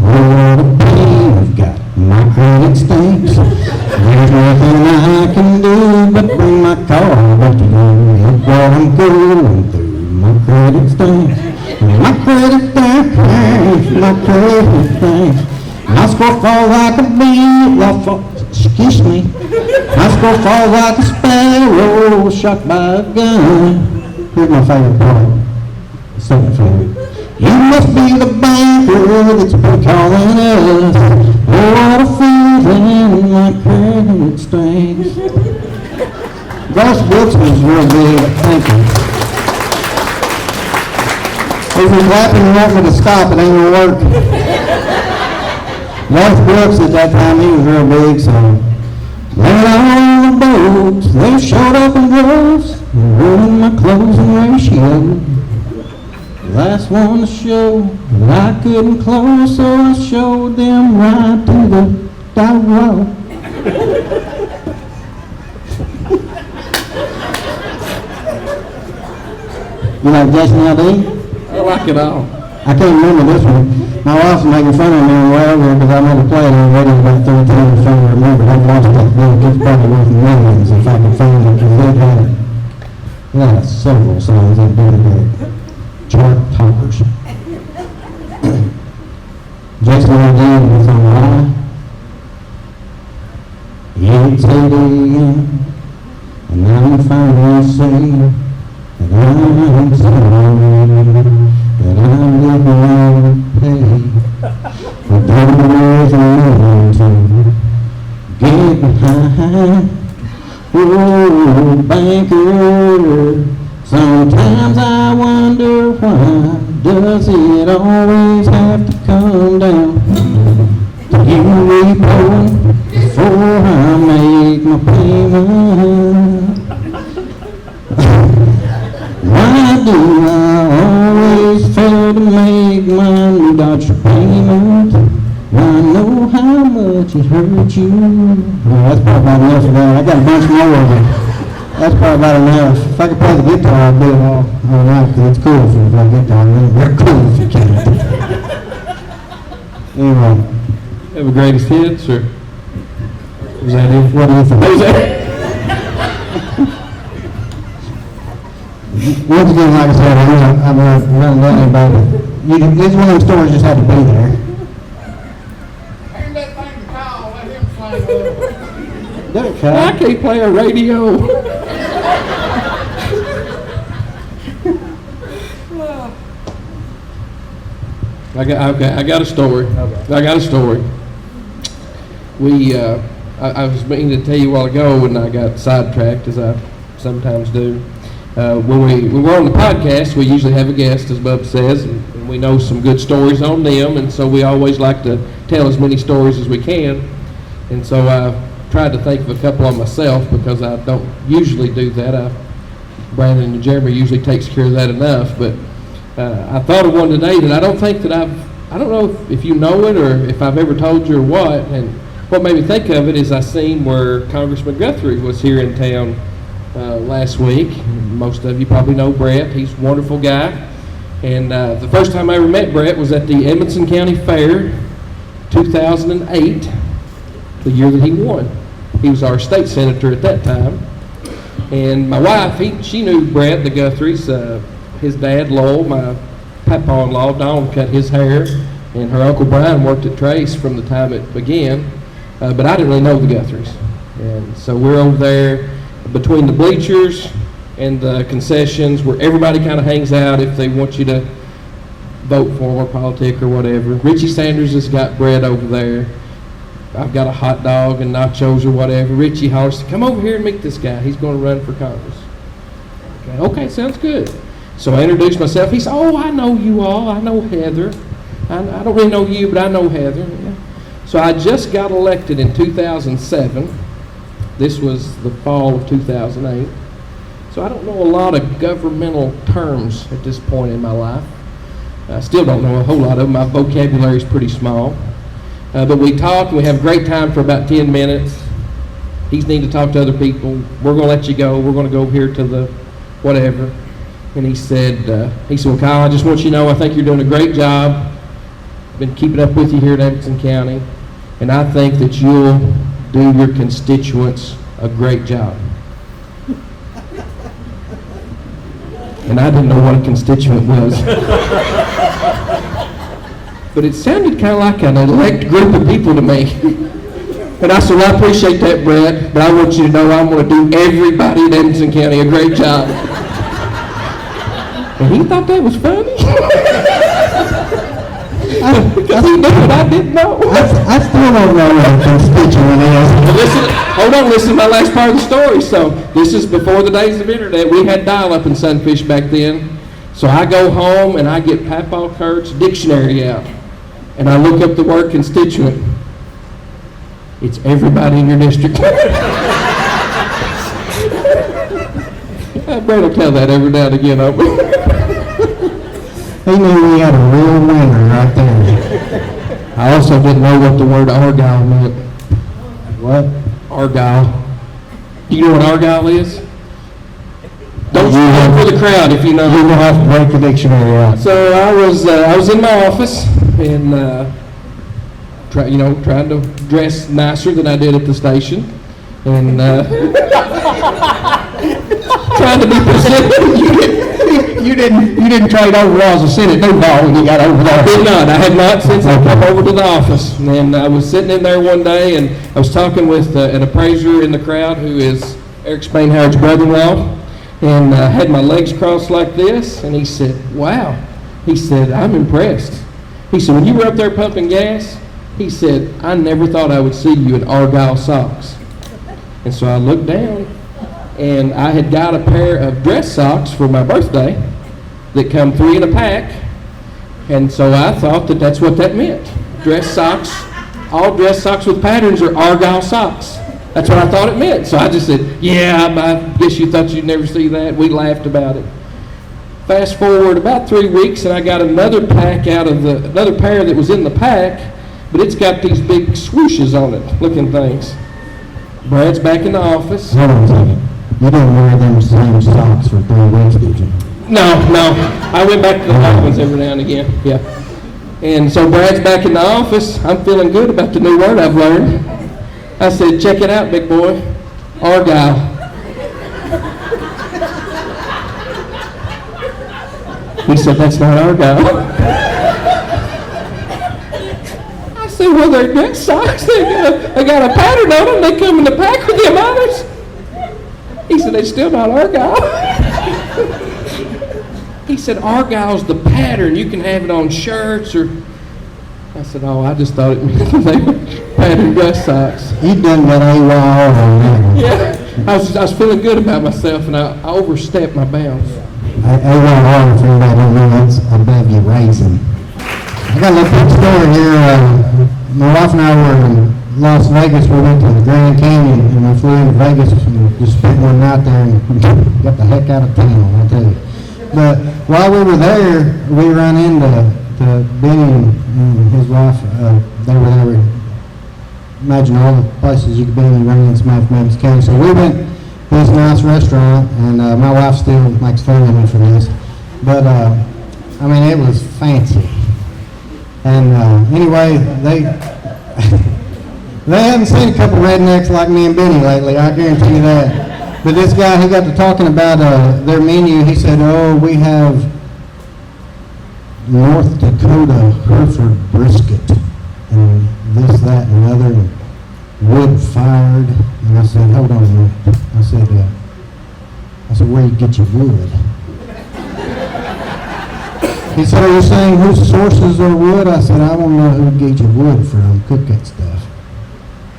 B: Oh, what a pain I've got. My credit stinks. There's nothing I can do but bring my car back to you. Look what I'm going through. My credit stinks. My credit stinks. My credit stinks. My score falls like a bean. Excuse me. My score falls like a sparrow shot by a gun. Here's my favorite part. Second favorite. You must be the banker that's been calling us. Oh, what a feeling, my credit stinks. Ross Brooks was real big. Thank you. If you're clapping and want me to stop, it ain't gonna work. Ross Brooks at that time, he was real big, so. They're all the boats, they're short up in droves, ruining my closing ratio. Last one to show that I couldn't close, so I showed them right to the dog road. You like Jason Aldean?
D: I like it all.
B: I can't remember this one. My wife's making fun of me on the way over here because I made a play on the radio about 3 times trying to remember. I've lost that book. It's probably worth millions if I can find it, because they've had several songs that have been good. Chart toppers. Jason Aldean was on the line. It's 8 a.m. and I'm finally saying that I'm sorry, that I'm getting paid for dollars and to get behind. Oh, banker, sometimes I wonder why
A: Does it always have to come down to you repoing before I make my payment? Why do I always fail to make my new Dodge payment? I know how much it hurt you. Well, that's probably about enough of that. I got a bunch more of it. That's probably about enough. If I could play the guitar, I'd do it all night, because it's cool if you play guitar. They're cool if you can't. Anyway,
D: Have a greatest hits, or was that it?
A: what do you think?
D: Was that?
A: Once again, like I said, I'm running down everybody. This one of them stories just had to be there.
E: Hand that thing to Kyle, let him sing over.
A: Do it,
D: I
A: Kyle.
D: can't play a radio. I got a story. I got a story. I was meaning to tell you a while ago, and I got sidetracked, as I sometimes do. When we're on the podcast, we usually have a guest, as Bub says, and we know some good stories on them, and so we always like to tell as many stories as we can. And so I tried to think of a couple on myself, because I don't usually do that. Brandon and Jeremy usually takes care of that enough, but I thought of one today that I don't think that I don't know if you know it or if I've ever told you or what. And what made me think of it is I seen where Congressman Guthrie was here in town last week. Most of you probably know Brett. He's a wonderful guy. And the first time I ever met Brett was at the Edmonson County Fair, 2008, the year that he won. He was our state senator at that time. And my wife, she knew Brett, the Guthries. His dad, Lowell, my papa-in-law, Don, cut his hair, and her Uncle Brian worked at Trace from the time it began. But I didn't really know the Guthries. And so we're over there between the bleachers and the concessions where everybody kind of hangs out if they want you to vote for them or politic or whatever. Richie Sanders has got bread over there. I've got a hot dog and nachos or whatever. Richie hollers, come over here and meet this guy. He's going to run for Congress. Okay, sounds good. So I introduced myself. He said, oh, I know you all. I know Heather. I don't really know you, but I know Heather. Yeah. So I just got elected in 2007. This was the fall of 2008. So I don't know a lot of governmental terms at this point in my life. I still don't know a whole lot of them. My vocabulary is pretty small. But we talk, and we have a great time for about 10 minutes. He's need to talk to other people. We're going to let you go. We're going to go here to the whatever. And he said, well, Kyle, I just want you to know I think you're doing a great job. Been keeping up with you here in Edmonson County. And I think that you'll do your constituents a great job. And I didn't know what a constituent was. But it sounded kind of like an elect group of people to me. And I said, well, I appreciate that, Brett, but I want you to know I'm going to do everybody in Edmonson County a great job. And he thought that was funny. Because he knew what I didn't know.
A: I still don't know what a constituent is.
D: Well, listen to my last part of the story. So this is before the days of internet. We had dial-up in Sunfish back then. So I go home and I get Papaw Kurt's dictionary out. And I look up the word constituent. It's everybody in your district. Brett will tell that every now and again, don't we?
A: He knew we had a real winner right there.
D: I also didn't know what the word Argyle meant.
A: What?
D: Argyle. Do you know what Argyle is? Don't speak for the crowd if you know.
A: You're going to have to break the dictionary out.
D: So I was in my office and trying to dress nicer than I did at the station, and trying to be presented.
A: You didn't trade overalls of Senate Duval when you got over there.
D: I did not. I had not since I come over to the office. And I was sitting in there one day, and I was talking with an appraiser in the crowd who is Eric Spainhoward's brother-in-law, and I had my legs crossed like this, and he said, wow. He said, I'm impressed. He said, when you were up there pumping gas, he said, I never thought I would see you in Argyle socks. And so I looked down, and I had got a pair of dress socks for my birthday that come 3 in a pack, And so I thought that that's what that meant. Dress socks, all dress socks with patterns are Argyle socks. That's what I thought it meant. So I just said, yeah, I guess you thought you'd never see that. We laughed about it. Fast forward about 3 weeks, and I got another pack another pair that was in the pack, but it's got these big swooshes on it, looking things. Brad's back in the office.
B: Hold on a second. You didn't wear them same socks for 3 weeks, did you?
D: No. I went back to the black ones every now and again, yeah. And so Brad's back in the office. I'm feeling good about the new word I've learned. I said, check it out, big boy. Argyle. He said, that's not Argyle. I said, well, they're dress socks. They got a pattern on them. They come in the pack with them others. He said, they're still not Argyle. He said, Argyle's the pattern. You can have it on shirts or... I said, oh, I just thought it meant they were patterned dress socks.
B: You done got AYR on that one.
D: Yeah, I was feeling good about myself, and I overstepped my bounds.
B: AYR, if anybody don't know, that's above your raisin. I got a little quick story here. My wife and I were in Las Vegas. We went to the Grand Canyon, and we flew into Vegas and just spent one night there and got the heck out of town, I tell you. But while we were there, we ran into Benny and his wife. They were there. Imagine all the places you could be in Rains, Memphis County. So we went to this nice restaurant, and my wife still makes fun of me for this. But, I mean, it was fancy. And anyway, they haven't seen a couple rednecks like me and Benny lately, I guarantee you that. But this guy, he got to talking about their menu. He said, oh, we have North Dakota Hereford brisket, and this, that, and another, and wood fired. And I said, hold on a minute. I said, where you get your wood? He said, are you saying whose sources are wood? I said, I don't know who gets your wood from, cook that stuff.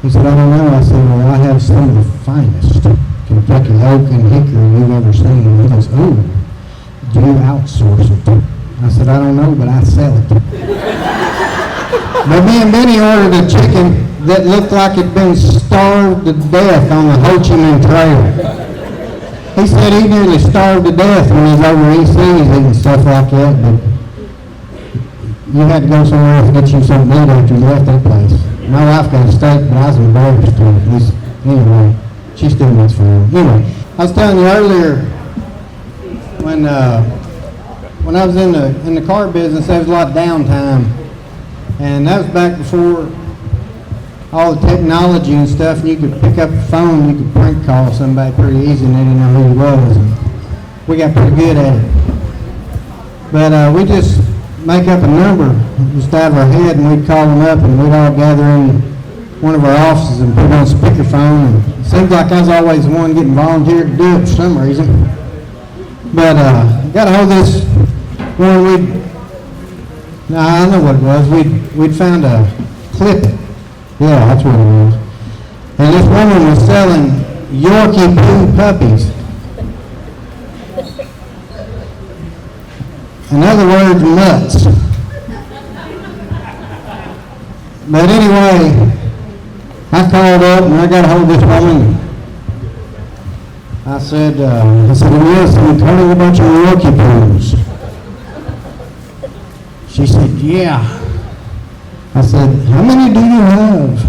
B: He said, I don't know. I said, well, I have some of the finest Kentucky oak and hickory you've ever seen. And he goes, oh, do you outsource it? I said, I don't know, but I sell it. But me and Benny ordered a chicken that looked like it'd been starved to death on the Ho Chi Minh Trail. He said he nearly starved to death when he was over ECs eating stuff like that, but you had to go somewhere else to get you something to eat after you left that place. My wife got a steak, but I was embarrassed to at least. Anyway, she still makes fun. Anyway, I was telling you earlier when I was in the car business, there was a lot of downtime, and that was back before all the technology and stuff. And you could pick up the phone, you could prank call somebody pretty easy, and they didn't know who he was. And we got pretty good at it. But we just make up a number just out of our head, and we'd call them up, and we'd all gather in one of our offices and put it on speakerphone. And it seems like I was always the one getting volunteered to do it for some reason. But got a hold of this one. I know what it was. We'd found a clippet. Yeah, that's what it was. And this woman was selling Yorkie Poo puppies. In other words, nuts. But anyway, I called up and I got a hold of this woman. I said, yes, I'm calling about your Yorkie Poos. She said, yeah. I said, how many do you have?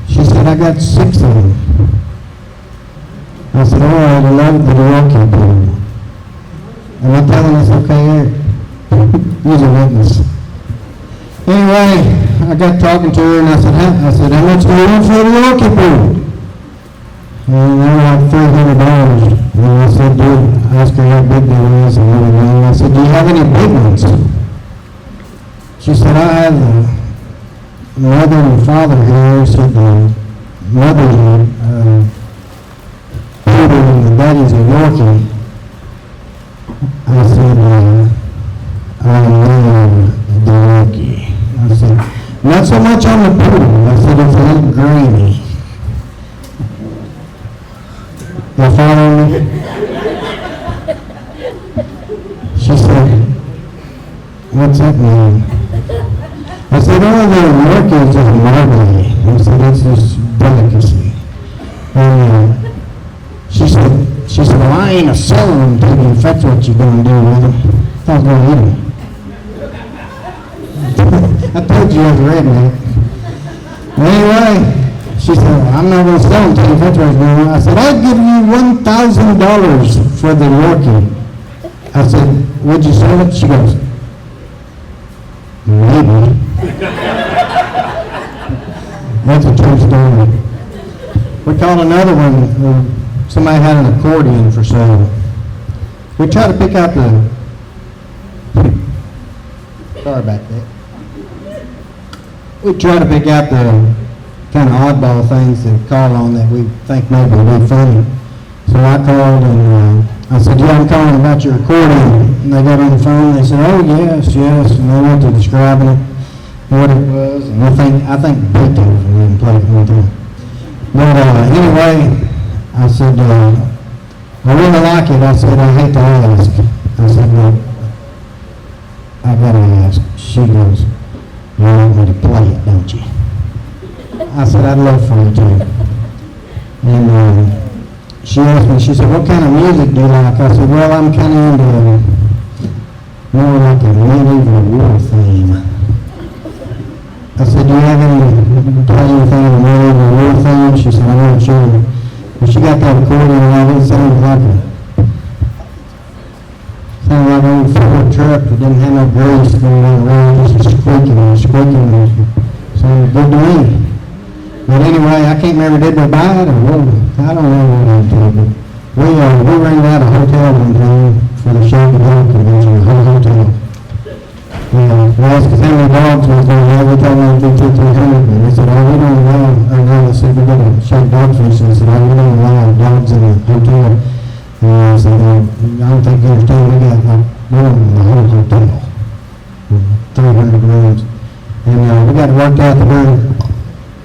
B: She said, I got 6 of them. I said, all right, I love the Yorkie Poo. Am I telling this okay, Eric? He's a witness. Anyway, I got talking to her and I said, how much do you want for the Yorkie Poo? And they were like $300. And I said, dude, I asked her how big they was and everything. And I said, do you have any big ones? She said, I have the mother and father here. Said the mother's a poodle and the daddy's a Yorkie. I said, I love the Yorkie. I said, not so much on the poodle. I said, it's a little grainy. You follow me? She said, what's that mean? I said, oh, the Americans is marbly. I said, it's this delicacy. And she said, well, I ain't a selling them to you if that's what you're going to do with them. I was going to eat them. I told you I was a redneck. Anyway, she said, well, I'm not going to sell them to you if that's what you're going to do. I said, I'll give you $1,000 for the Yorkie. I said, would you sell it? She goes, maybe. That's a true story. We called another one, somebody had an accordion for sale. We tried to pick out sorry about that. We try to pick out the kind of oddball things to call on that we think maybe will be funny. So I called and I said, yeah, I'm calling about your accordion. And they got on the phone and they said, oh, yes. And they went to describing it, what it was. And I think Beethoven didn't play it one time. But anyway, I said, I really like it. I said, I hate to ask. I said, well, I gotta ask. She goes, you want me to play it, don't you? I said, I'd love for you to. And she asked me, she said, what kind of music do you like? I said, well, I'm kind of into more like a medieval war theme. I said, do you have play anything in the medieval war theme? She said, I'm not sure. But she got that accordion and all, it sounded like an old Ford truck that didn't have no grease going on around, just squeaking. Sounded good to me. But anyway, I can't remember, did we buy it or what? I don't know what I did, but we rented out a hotel one time for the Shelby Dog Convention, a whole hotel. We asked how many dogs was going to have, we told them it would be 200-300, and they said, oh, we don't allow, or no, they said, we're going to Shelby Dog Convention, they said, oh, we don't allow dogs in the hotel. And I said, I don't think you understand, we got like room in the whole hotel, 300 rooms. And we got it worked out to where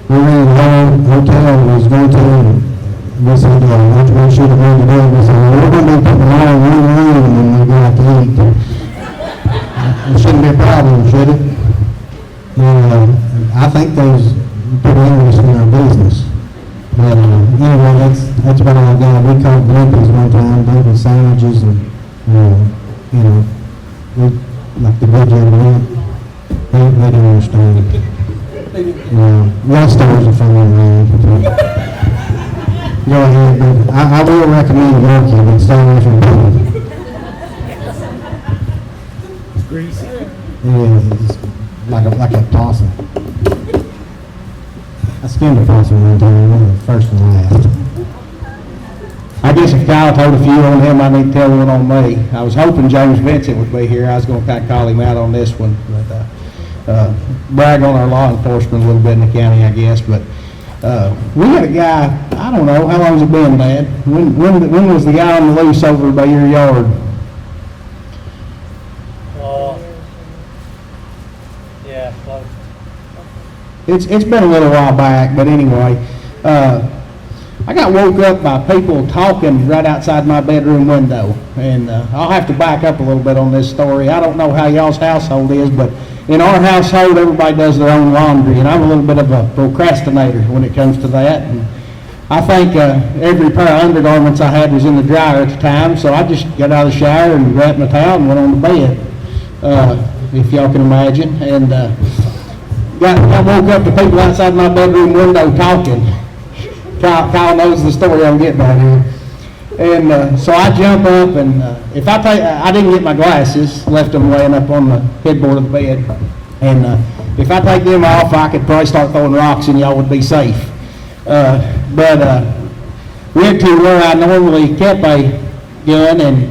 B: we rented the whole hotel was going to, and we said, what we should have done today, we said, well, we're going to be putting them all in one room when we go out to eat. It shouldn't be a problem, should it? I think there's pretty interest in our business. But anyway, that's what I got. We called blimpies one time, blimpi sandwiches, and we like the big blimp. They didn't understand it. Your stories are funny around. Go ahead, but I will recommend Yorkie, but stay away from blimp.
C: Greasy.
B: Yeah, it's like a possum. I skinned a possum one time, first and last.
A: I guess if Kyle told a few on him, I need to tell one on me. I was hoping James Vincent would be here. I was going to kind of call him out on this one, but brag on our law enforcement a little bit in the county, I guess. But we had a guy, I don't know, how long has it been, Dad? When was the guy on the loose over by your yard?
F: Yeah, close.
A: It's been a little while back, but anyway, I got woke up by people talking right outside my bedroom window, and I'll have to back up a little bit on this story. I don't know how y'all's household is, but in our household, everybody does their own laundry, and I'm a little bit of a procrastinator when it comes to that. And I think every pair of undergarments I had was in the dryer at the time, so I just got out of the shower and grabbed my towel and went on to bed, if y'all can imagine. And I woke up to people outside my bedroom window talking. Kyle knows the story I'm getting at here. And so I jump up, and if I didn't get my glasses, left them laying up on the headboard of the bed. And if I take them off, I could probably start throwing rocks and y'all would be safe. But went to where I normally kept a gun, and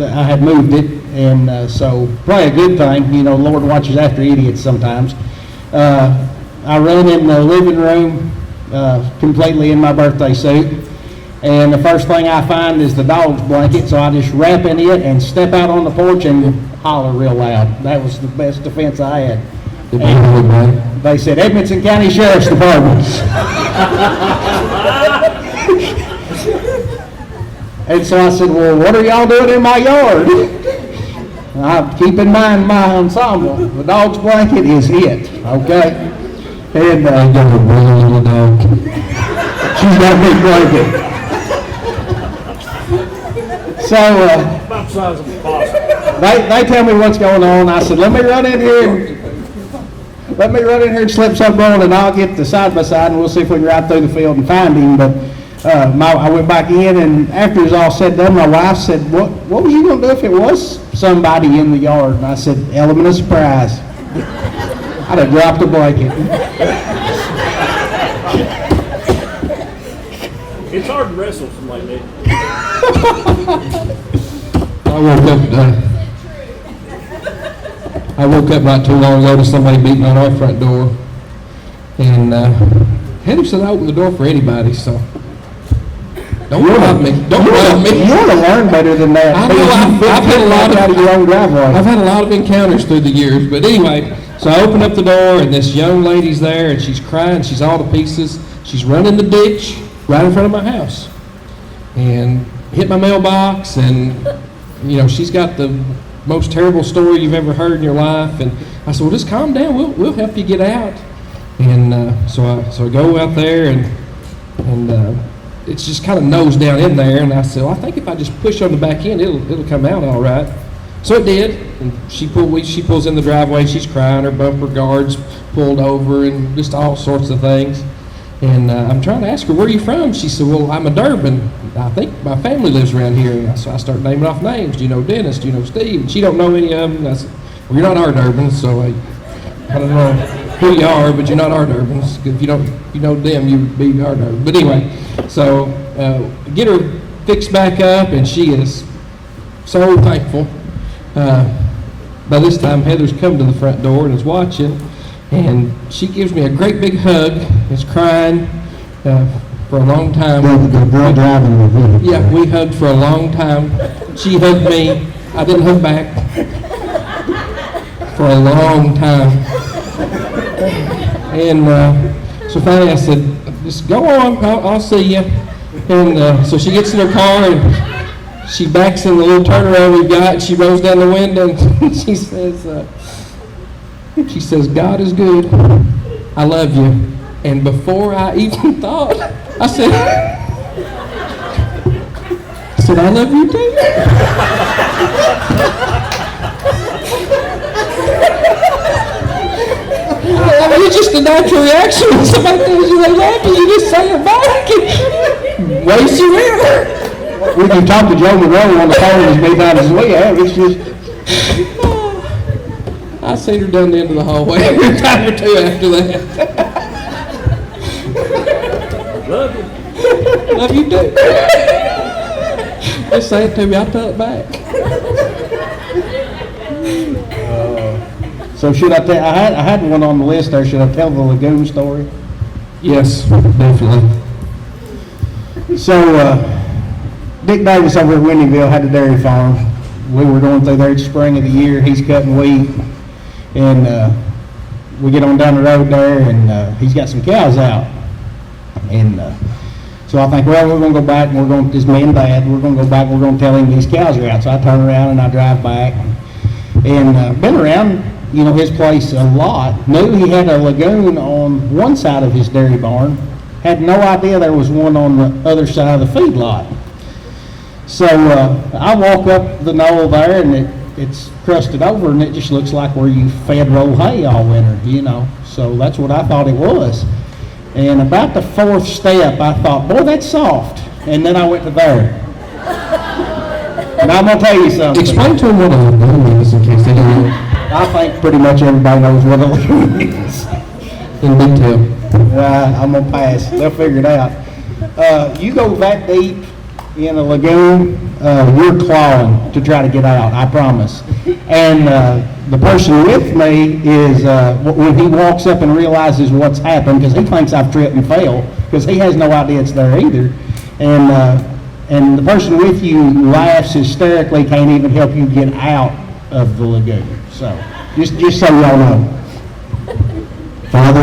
A: I had moved it. And so probably a good thing, the Lord watches after idiots sometimes. I run in the living room completely in my birthday suit, and the first thing I find is the dog's blanket, so I just wrap in it and step out on the porch and holler real loud. That was the best defense I had. And they said, Edmonson County Sheriff's Department. And so I said, well, what are y'all doing in my yard? Keep in mind my ensemble, the dog's blanket is it, okay? And,
D: I got a really little dog.
A: she's got a big blanket. So,
C: About the size of a possum.
A: they tell me what's going on. I said, let me run in here and slip something on, and I'll get the side by side, and we'll see if we can ride through the field and find him. But I went back in, and after it was all said and done, my wife said, what was you going to do if it was somebody in the yard? And I said, element of surprise. I'd have dropped the blanket.
C: It's hard to wrestle something like that.
D: I woke up not too long ago to somebody beating on our front door. And Heather said I opened the door for anybody, so don't rob me. Don't rob me.
A: You ought to learn better than that.
D: I know, I've had a lot
A: out of your own driveway.
D: I've had a lot of encounters through the years, but anyway, so I open up the door and this young lady's there and she's crying, she's all to pieces. She's running the ditch right in front of my house and hit my mailbox, and you know, she's got the most terrible story you've ever heard in your life. And I said, well, just calm down, we'll help you get out. And so I go out there and it's just kind of nose down in there, and I said, well, I think if I just push on the back end, it'll come out all right. So it did, and she pulls in the driveway, she's crying, her bumper guards pulled over, and just all sorts of things. And I'm trying to ask her, where are you from? She said, well, I'm a Durban. I think my family lives around here. And so I start naming off names. Do you know Dennis? Do you know Steve? And she don't know any of them. And I said, well, you're not our Durbans, so I don't know who you are, but you're not our Durbans. If you know them, you would be our Durban. But anyway, so get her fixed back up, and she is so thankful. By this time, Heather's come to the front door and is watching, and she gives me a great big hug, is crying for a long time.
B: The girl driving the vehicle.
D: Yeah, we hugged for a long time. She hugged me. I didn't hug back for a long time. And so finally I said, just go on, I'll see you. And so she gets in her car and she backs in the little turnaround we've got. She rolls down the window and she says, God is good. I love you. And before I even thought, I said, I love you too. I mean, it's just a natural reaction when somebody tells you they love you. You just say it back and waste your air.
A: We can talk to Joe Monroe on the phone as many times as we have. It's just...
D: I seen her down the end of the hallway every time or two after that.
C: Love you.
D: Love you too. Just say it to me, I'll tell it back.
A: So should I tell, I had one on the list there, should I tell the lagoon story?
D: Yes, definitely.
A: So, Dick Davis over at Windyville had a dairy farm. We were going through there each spring of the year, he's cutting wheat, and we get on down the road there, and he's got some cows out. And so I think, well, we're going to go back, and we're going to, this me and Dad, we're going to go back, and we're going to tell him these cows are out. So I turn around and I drive back, and been around, you know, his place a lot. Knew he had a lagoon on one side of his dairy barn. Had no idea there was one on the other side of the feed lot. So I walk up the knoll there, and it's crusted over, and it just looks like where you fed roll hay all winter, you know. So that's what I thought it was. And about the fourth step, I thought, boy, that's soft. And then I went to there. And I'm going to tell you something.
D: Explain to them what a lagoon is in case they don't know.
A: I think pretty much everybody knows what a lagoon is.
D: In detail.
A: I'm going to pass. They'll figure it out. You go that deep in a lagoon, you're clawing to try to get out, I promise. And the person with me is, when he walks up and realizes what's happened, because he thinks I've tripped and fell, because he has no idea it's there either. And the person with you laughs hysterically, can't even help you get out of the lagoon. So, just so y'all know.
B: Father,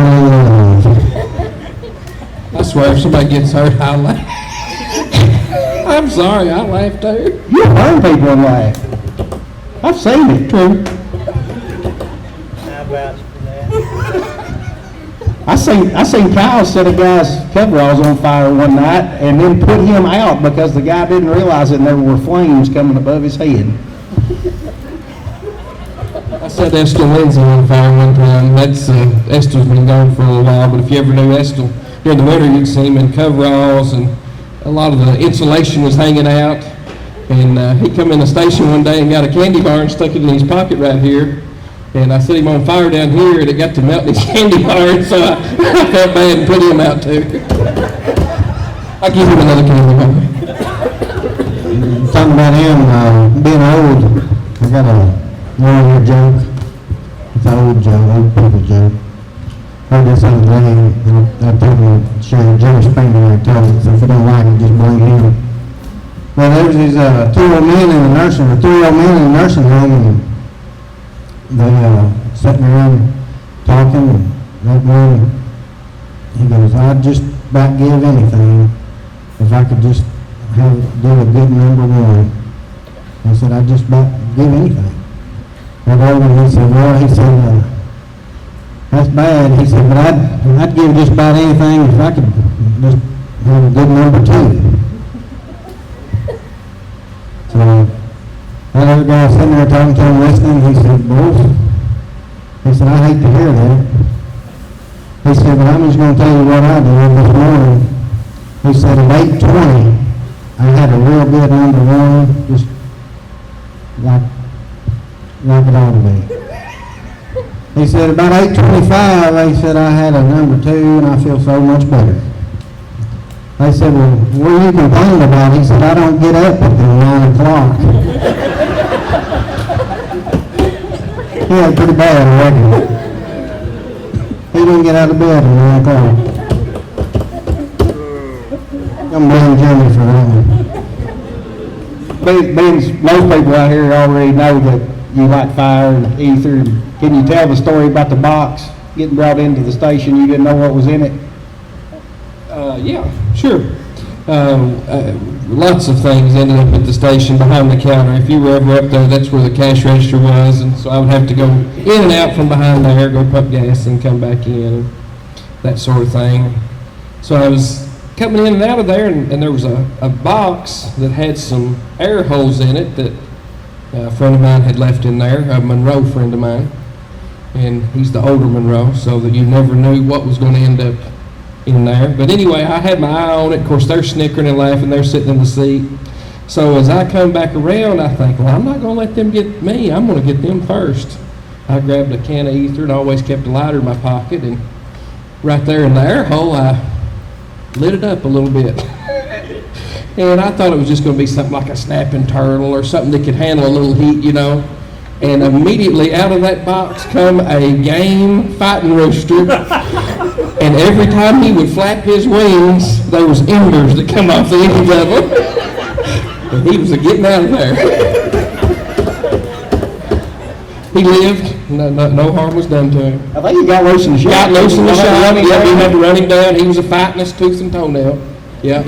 D: I swear, if somebody gets hurt, I'll laugh. I'm sorry, I laughed too.
A: You burn people and laugh. I've seen it, true.
F: I vouch for that.
A: I seen Kyle set a guy's coveralls on fire one night and then put him out because the guy didn't realize it and there were flames coming above his head.
D: I set Estelle Lindsay on fire one time. That's Estelle's been gone for a little while, but if you ever knew Estelle during the winter, you'd see him in coveralls, and a lot of the insulation was hanging out. And he come in the station one day and got a candy bar and stuck it in his pocket right here. And I set him on fire down here, and it got to melt his candy bar, and so I felt bad and put him out too. I give him another candy bar.
B: Talking about him being old, I got a one-year joke. It's an old joke, old people joke. Heard this other day, and I told him to share Jimmy Springer and told him, so if you don't like it, just bring him. Well, there's these three old men in the nursing home, and they sitting around talking, and that one, he goes, I'd just about give anything if I could just do a good number one. I said, I'd just about give anything. That old one, he said, well, that's bad. He said, but I'd give just about anything if I could just have a good number two. So that other guy sitting there talking to him, listening, he said, boys, he said, I hate to hear that. He said, but I'm just going to tell you what I did this morning. He said, at 8:20, I had a real good number one, just like it ought to be. He said, about 8:25, he said, I had a number two, and I feel so much better. They said, well, what are you complaining about? He said, I don't get up until 9 o'clock. He had pretty bad, I reckon. He didn't get out of bed at 9 o'clock. I'm blaming Jimmy for that one.
A: Most people out here already know that you like fire and ether. Can you tell the story about the box getting brought into the station? You didn't know what was in it?
D: Yeah, sure. Lots of things ended up at the station behind the counter. If you were ever up there, that's where the cash register was, and so I would have to go in and out from behind there, go pump gas and come back in, and that sort of thing. So I was coming in and out of there, and there was a box that had some air holes in it that a friend of mine had left in there, a Monroe friend of mine, and he's the older Monroe, so that you never knew what was going to end up in there. But anyway, I had my eye on it. Of course, they're snickering and laughing. They're sitting in the seat. So as I come back around, I think, well, I'm not going to let them get me. I'm going to get them first. I grabbed a can of ether and always kept a lighter in my pocket. And right there in the air hole, I lit it up a little bit. And I thought it was just going to be something like a snapping turtle or something that could handle a little heat, you know. And immediately out of that box come a game fighting rooster. And every time he would flap his wings, there was embers that come off the ends of him. And he was getting out of there. He lived. No harm was done to him.
A: I think he got loose in the shop.
D: Got loose in the shop. Yeah, we had to run him down. He was a fighting us tooth and toenail. Yeah.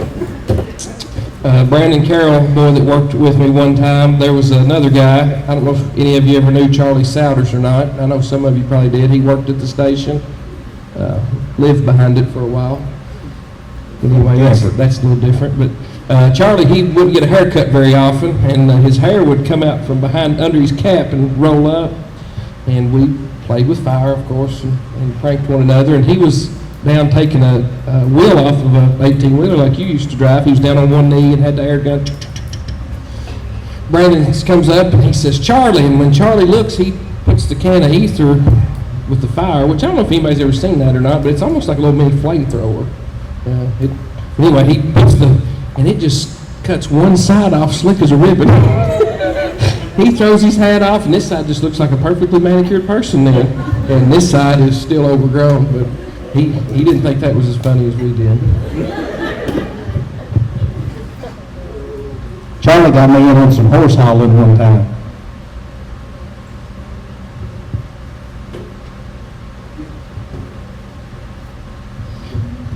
D: Brandon Carroll, boy that worked with me one time, there was another guy. I don't know if any of you ever knew Charlie Souders or not. I know some of you probably did. He worked at the station. Lived behind it for a while. Anyway, that's a little different. But Charlie, he wouldn't get a haircut very often, and his hair would come out from behind under his cap and roll up. And we played with fire, of course, and pranked one another. And he was down taking a wheel off of an 18-wheeler like you used to drive. He was down on one knee and had the air gun. Brandon comes up and he says, Charlie. And when Charlie looks, he puts the can of ether with the fire, which I don't know if anybody's ever seen that or not, but it's almost like a little mini flamethrower. Anyway, he puts and it just cuts one side off slick as a ribbon. He throws his hat off, and this side just looks like a perfectly manicured person then. And this side is still overgrown, but he didn't think that was as funny as we did.
A: Charlie got me in on some horse hauling one time.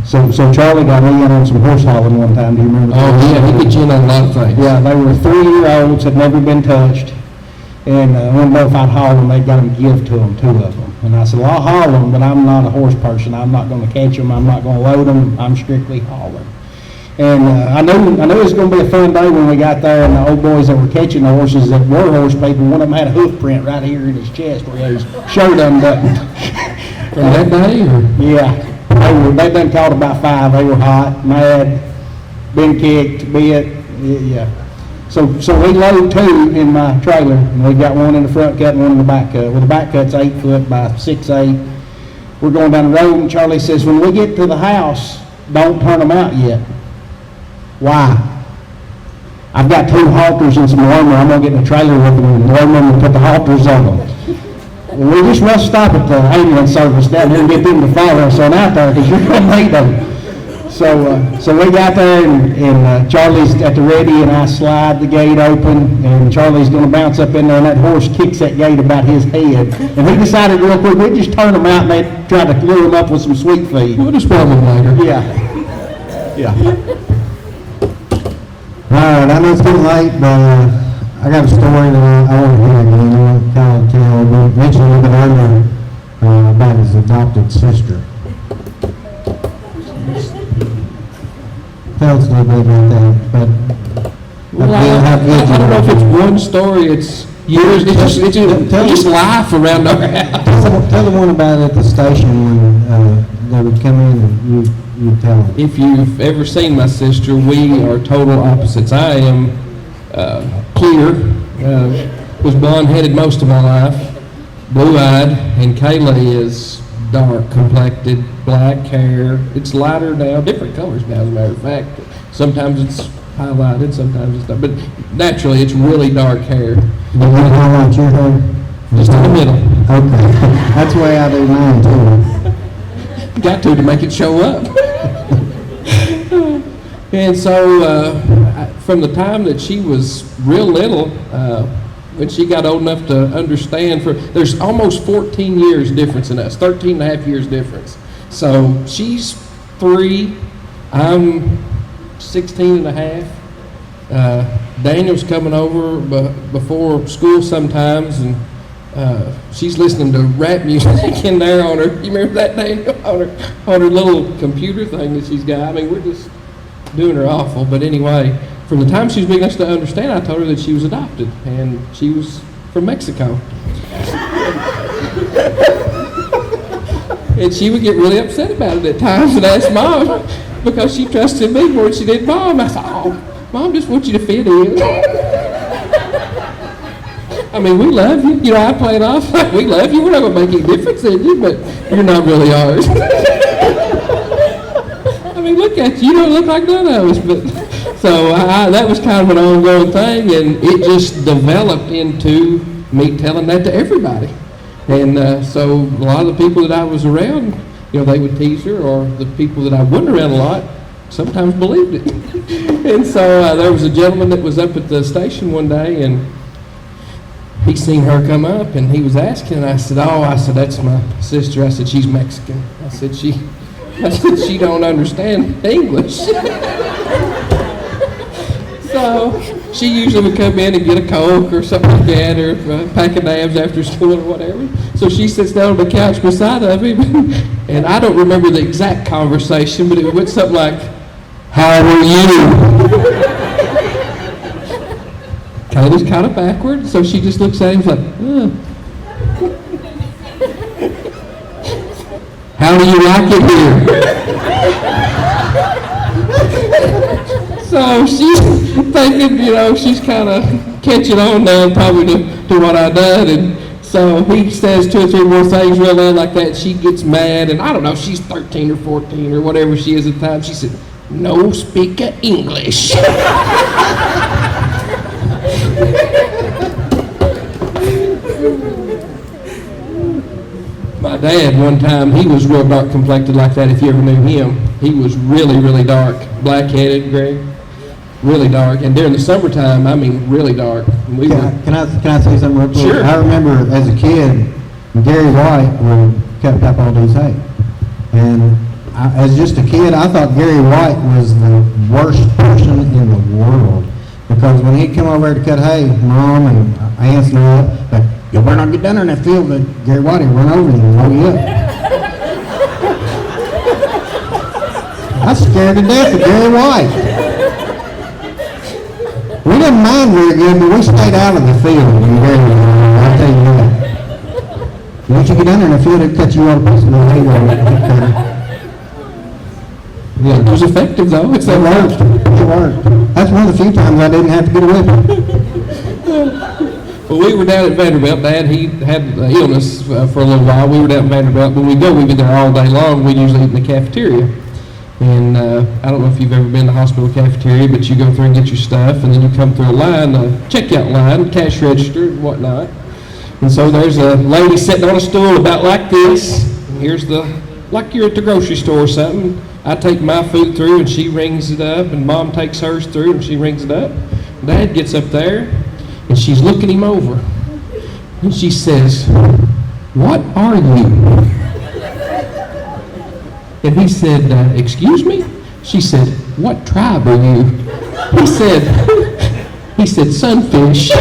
A: So Charlie got me in on some horse hauling one time. Do you remember?
D: Oh, yeah, he gets you in on a lot of things.
A: Yeah, they were 3-year-olds, had never been touched. and wanted to know if I'd haul them. They got them give to them, 2 of them. And I said, well, I'll haul them, but I'm not a horse person. I'm not going to catch them. I'm not going to load them. I'm strictly hauling. And I knew it was going to be a fun day when we got there, and the old boys that were catching the horses that were horse people, one of them had a hoof print right here in his chest where his shirt unbuttoned.
D: From that day, or?
A: Yeah, they done caught about 5. They were hot, mad, been kicked, bit, yeah. So we load 2 in my trailer, and we got one in the front cut and one in the back cut. Well, the back cut's 8 foot by 6'8". We're going down the road, and Charlie says, when we get to the house, don't turn them out yet. Why? I've got 2 halters and some armor. I'm going to get in the trailer with them and load them and put the halters on them. Well, we just must stop at the ambulance service down here and get them to follow us on out there because you're going to need them. So we got there, and Charlie's at the ready, and I slide the gate open, and Charlie's going to bounce up in there, and that horse kicks that gate about his head. And he decided real quick, we'd just turn him out, and they'd try to lure him up with some sweet feed.
D: We'll just problem later.
A: Yeah.
B: All right, I know it's getting late, but I got a story that I want to hear again. I want to kind of tell. We mentioned a little bit earlier about his adopted sister. Tell us a little bit about that, but
D: Well, I don't know if it's one story, it's years, it's just life around our house.
B: Tell the one about it at the station when they would come in and you'd tell them.
D: If you've ever seen my sister, we are total opposites. I am clear, was blonde-headed most of my life, blue-eyed, and Kayla is dark complected, black hair. It's lighter now, different colors now, as a matter of fact. Sometimes it's highlighted, sometimes it's not, but naturally it's really dark hair.
B: Do you highlight your hair?
D: Just in the middle.
B: Okay, that's the way I do mine too.
D: Got to make it show up. And so from the time that she was real little, when she got old enough to understand, there's almost 14 years difference in us, 13 and a half years difference. So she's 3, I'm 16 and a half. Daniel's coming over before school sometimes, and she's listening to rap music in there on her, you remember that, Daniel? On her little computer thing that she's got. I mean, we're just doing her awful, but anyway, from the time she was big enough to understand, I told her that she was adopted, and she was from Mexico. And she would get really upset about it at times and ask Mom, because she trusted me more than she did Mom. I said, oh, Mom just wants you to fit in. I mean, we love you. You know, I play it off like, we love you. We're not going to make any difference in you, but you're not really ours. I mean, look at you. You don't look like none of us. But so that was kind of an ongoing thing, and it just developed into me telling that to everybody. And so a lot of the people that I was around, you know, they would tease her, or the people that I wasn't around a lot sometimes believed it. And so there was a gentleman that was up at the station one day, and he seen her come up, and he was asking, and I said, that's my sister. I said, she's Mexican. I said, she don't understand English. So she usually would come in and get a Coke or something like that, or a pack of nabs after school or whatever. So she sits down on the couch beside of him, and I don't remember the exact conversation, but it went something like, how are you? Kayla's kind of backward, so she just looks at him like, how do you like it here? So she's thinking, you know, she's kind of catching on now probably to what I done. And so he says 2 or 3 more things real loud like that. She gets mad, and I don't know, she's 13 or 14 or whatever she is at the time. She said, no speak of English. My dad, one time, he was real dark complected like that, if you ever knew him. He was really, really dark, black-headed, Greg, really dark. And during the summertime, I mean, really dark.
B: Can I say something real quick?
D: Sure.
B: I remember as a kid, Gary White would cut Papa's hay. And as just a kid, I thought Gary White was the worst person in the world. The because when he'd come over to cut hay, Mom and aunts and all that, like, you better not get down there in that field that Gary White will run over you and blow you up. I was scared to death of Gary White. We didn't mind very good, but we stayed out of the field in Gary White, I'll tell you that. Once you get down there in the field, it'll cut you out of place in the hay road.
D: Yeah, it was effective though. It's
B: It
D: that
B: worked. It worked. That's one of the few times I didn't have to get a whipping.
D: Well, we were down at Vanderbilt. Dad, he had illness for a little while. We were down at Vanderbilt. When we go, we get there all day long. We usually eat in the cafeteria. And I don't know if you've ever been to the hospital cafeteria, but you go through and get your stuff, and then you come through a line, a checkout line, cash register, and whatnot. And so there's a lady sitting on a stool about like this. Here's like you're at the grocery store or something. I take my food through, and she rings it up, and Mom takes hers through, and she rings it up. Dad gets up there, and she's looking him over. And she says, "What are you?" And he said, "Excuse me?" She said, "What tribe are you?" He said, "Sunfish."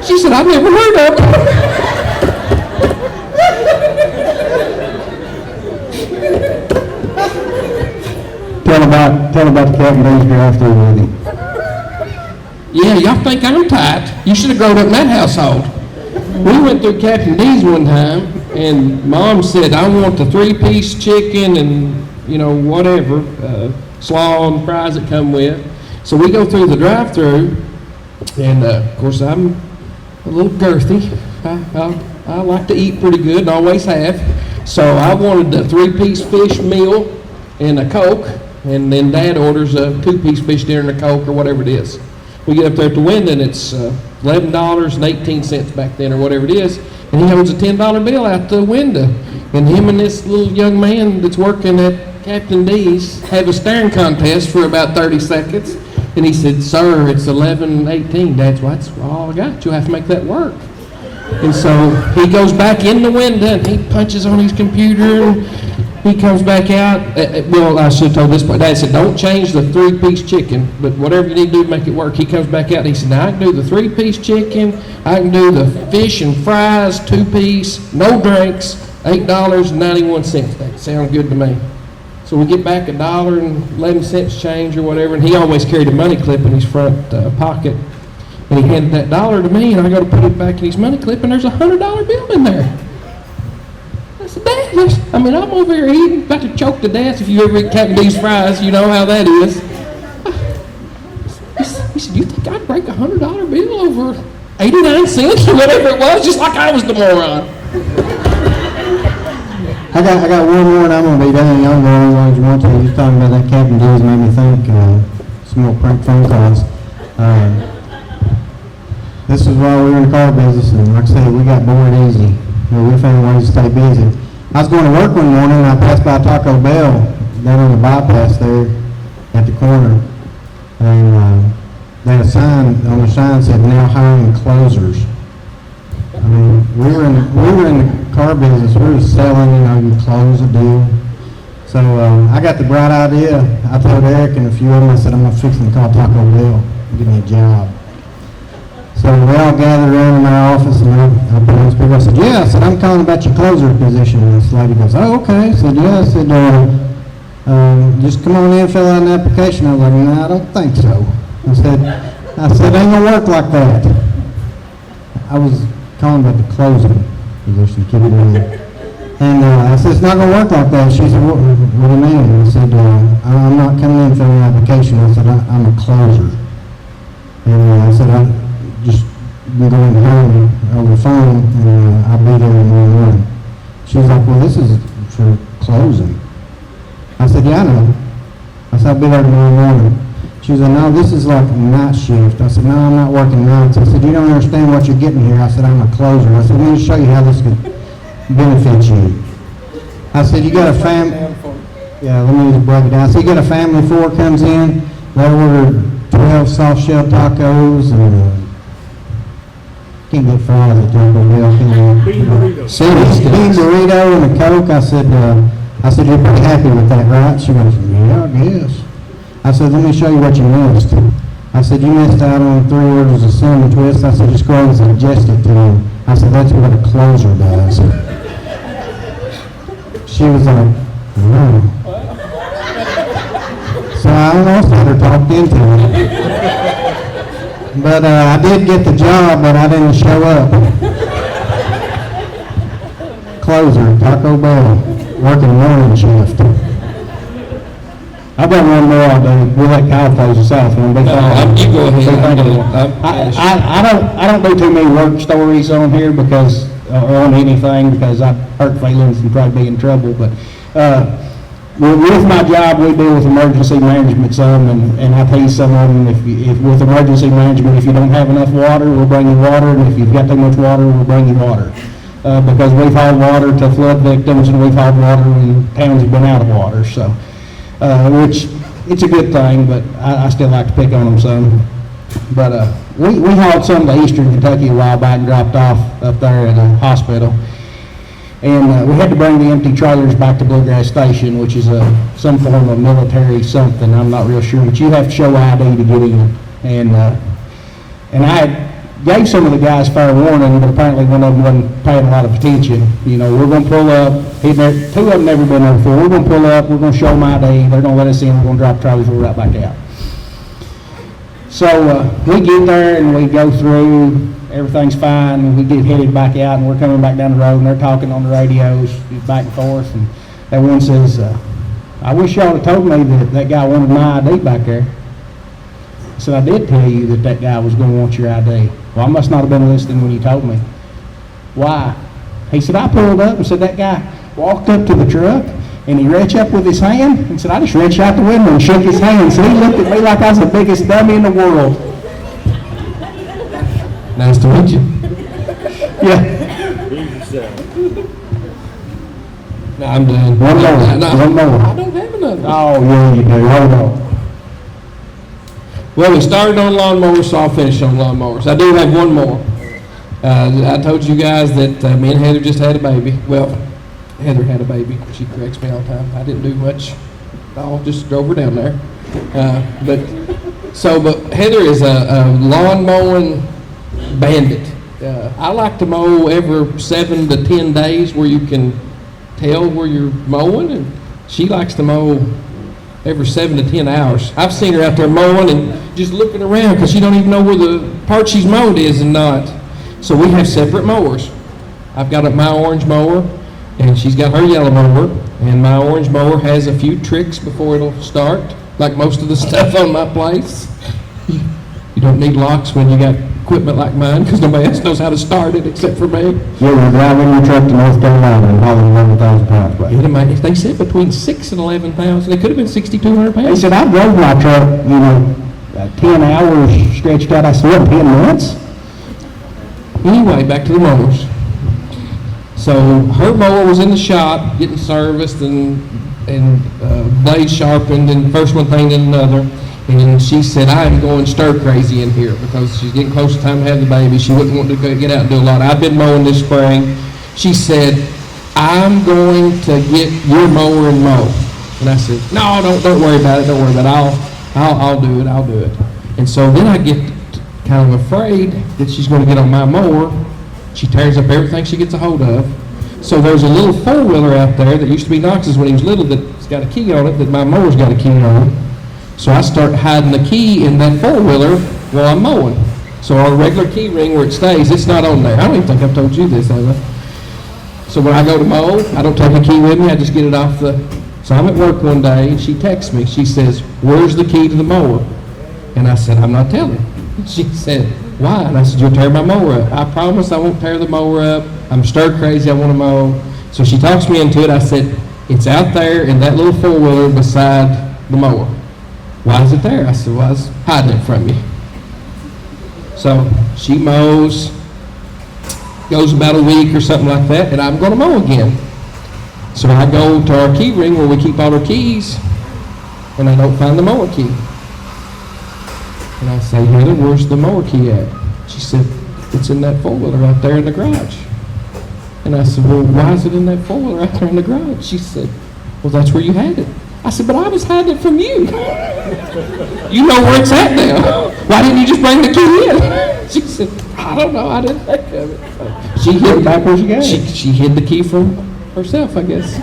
D: She said, "I've never heard of it."
A: Tell about the Captain D's drive-through with him.
D: Yeah, y'all think I'm tight. You should have grown up in that household. We went through Captain D's one time, and Mom said, "I want the 3-piece chicken and, whatever, slaw and fries that come with." So we go through the drive-through, and of course I'm a little girthy. I like to eat pretty good and always have. So I wanted the 3-piece fish meal and a Coke, and then Dad orders a 2-piece fish dinner and a Coke or whatever it is. We get up there at the window, and it's $11.18 back then or whatever it is, and he holds a $10 bill out the window. And him and this little young man that's working at Captain D's have a staring contest for about 30 seconds. And he said, "Sir, it's 11:18. That's all I got. You'll have to make that work." And so he goes back in the window, and he punches on his computer, and he comes back out. Well, I should have told this part. Dad said, "Don't change the 3-piece chicken, but whatever you need to do to make it work." He comes back out, and he said, "Now I can do the 3-piece chicken. I can do the fish and fries, 2-piece, no drinks, $8.91. That sounds good to me." So we get back $1.11 change or whatever, and he always carried a money clip in his front pocket. And he handed that dollar to me, and I go to put it back in his money clip, and there's a $100 bill in there. I said, "Dad, I'm over here eating, about to choke to death. If you ever eat Captain D's fries, you know how that is." He said, "You think I'd break a $100 bill over 89 cents or whatever it was, just like I was the moron?"
B: I got one more, and I'm going to be done. Y'all go as long as you want to. You're talking about that Captain D's made me think some more prank phone calls. This is while we were in the car business, and like I said, we got bored easy. We found ways to stay busy. I was going to work one morning, and I passed by Taco Bell down on the bypass there at the corner, and they had a sign on the sign said, "Now hiring closers." I mean, we were in the car business. We were selling, you close a deal. So I got the bright idea. I told Eric and a few of them, I said, "I'm going to fix them to call Taco Bell. Give me a job." So we all gathered around in my office, and I put on speaker. I said, "Yeah," I said, "I'm calling about your closer position." And this lady goes, "Oh, okay." I said, "Yeah." I said, "Just come on in, fill out an application." I was like, "No, I don't think so." I said, "It ain't going to work like that." I was calling about the closing position, keep it in. And I said, "It's not going to work like that." She said, "What do you mean?" I said, "I'm not coming in filling an application." I said, "I'm a closer." And I said, "I just been going home over the phone, and I'll be there tomorrow morning." She was like, "Well, this is for closing." I said, "Yeah, I know." I said, "I'll be there tomorrow morning." She was like, "No, this is like night shift." I said, "No, I'm not working nights." I said, "You don't understand what you're getting here." I said, "I'm a closer." I said, "Let me show you how this could benefit you." I said, "You got a family." Yeah, let me just break it down. So you got a family of 4 comes in, they order 12 soft shell tacos, and can't get fries at Taco Bell, can you?
C: Bean burrito.
B: Bean burrito and a Coke. I said, "You're pretty happy with that, right?" She goes, "Yeah, I guess." I said, let me show you what you missed. I said, you missed out on 3 orders of cinnamon twist. I said, just go ahead and suggest it to them. I said, that's what a closer does. She was like, oh. So I almost had her talked into it. But I did get the job, but I didn't show up. Closer, Taco Bell, working morning shift.
A: I've got one more I'll do. We'll let Kyle close us out.
D: You go ahead.
A: I don't do too many work stories on here because, or on anything, because I hurt feelings and probably be in trouble, but, with my job, we deal with emergency management some, and I tell you some of them, if with emergency management, if you don't have enough water, we'll bring you water, and if you've got too much water, we'll bring you water. Because we've hauled water to flood victims, and we've hauled water when towns have been out of water, so, which, it's a good thing, but I still like to pick on them some. But, we hauled some to Eastern Kentucky a while back and dropped off up there at a hospital. And we had to bring the empty trailers back to Bluegrass Station, which is some form of military something, I'm not real sure, but you have to show ID to get in. And I gave some of the guys fair warning, but apparently one of them wasn't paying a lot of attention. You know, we're going to pull up, 2 of them never been there before, we're going to pull up, we're going to show them ID, they're going to let us in, we're going to drop trailers, we're right back out. So we get there and we go through, everything's fine, and we get headed back out, and we're coming back down the road, and they're talking on the radios back and forth, and that one says, I wish y'all had told me that guy wanted my ID back there. I said, I did tell you that guy was going to want your ID. Well, I must not have been listening when you told me. Why? He said, I pulled up and said that guy walked up to the truck, and he reached up with his hand, and said, I just reached out the window and shook his hand. So he looked at me like I was the biggest dummy in the world.
D: Nice to meet you.
A: Yeah.
D: No, I'm done.
A: One more. One more.
D: I don't have another.
A: Oh, yeah, you do. Hold on.
D: Well, we started on lawnmowers, so I'll finish on lawnmowers. I do have one more. I told you guys that me and Heather just had a baby. Well, Heather had a baby. She corrects me all the time. I didn't do much. I just drove her down there. But Heather is a lawn mowing bandit. I like to mow every 7 to 10 days where you can tell where you're mowing, and she likes to mow every 7 to 10 hours. I've seen her out there mowing and just looking around because she don't even know where the part she's mowed is and not. So we have separate mowers. I've got my orange mower, and she's got her yellow mower, and my orange mower has a few tricks before it'll start, like most of the stuff on my place. You don't need locks when you got equipment like mine, because nobody else knows how to start it except for me.
A: You were driving your truck to North Carolina and hauling 11,000 pounds back.
D: If they said between 6 and 11,000, it could have been 6,200
A: They
D: pounds.
A: said, I drove my truck, 10 hours stretched out. I said, what, 10 months?
D: Anyway, back to the mowers. So her mower was in the shop getting serviced and blades sharpened, and first one thing then another. And she said, I am going stir crazy in here because she's getting close to time to have the baby. She wouldn't want to get out and do a lot. I've been mowing this spring. She said, I'm going to get your mower and mow. And I said, no, don't worry about it. Don't worry about it. I'll do it. I'll do it. And so then I get kind of afraid that she's going to get on my mower. She tears up everything she gets a hold of. So there's a little four-wheeler out there that used to be Knox's when he was little that's got a key on it that my mower's got a key on. So I start hiding the key in that four-wheeler while I'm mowing. So our regular key ring where it stays, it's not on there. I don't even think I've told you this, have I? So when I go to mow, I don't take a key with me, I just get it off the... So I'm at work one day, and she texts me. She says, where's the key to the mower? And I said, I'm not telling. She said, why? And I said, you'll tear my mower up. I promise I won't tear the mower up. I'm stir crazy, I want to mow. So she talks me into it. I said, it's out there in that little four-wheeler beside the mower. Why is it there? I said, well, I was hiding it from you. So she mows, goes about a week or something like that, and I'm going to mow again. So I go to our key ring where we keep all our keys, and I don't find the mower key. And I say, Heather, where's the mower key at? She said, it's in that four-wheeler out there in the garage. And I said, well, why is it in that four-wheeler out there in the garage? She said, well, that's where you had it. I said, but I was hiding it from you. You know where it's at now. Why didn't you just bring the key in? She said, I don't know, I didn't think of it. So she hid
A: Back where you got it.
D: she hid the key from herself, I guess.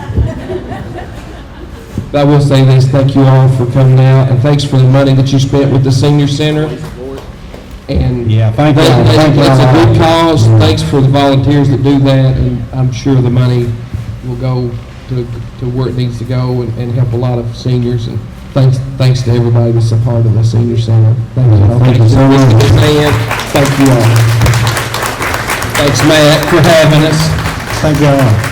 D: But I will say this, thank you all for coming out, and thanks for the money that you spent with the senior center. And
A: Yeah, thank you all. Thank you
D: that's a
A: all.
D: good cause. Thanks for the volunteers that do that, and I'm sure the money will go to where it needs to go and help a lot of seniors. And thanks to everybody that's a part of the senior center. Thank you all.
A: Thank you so much.
D: Thank you all. Thanks, Matt, for having us.
A: Thank you all.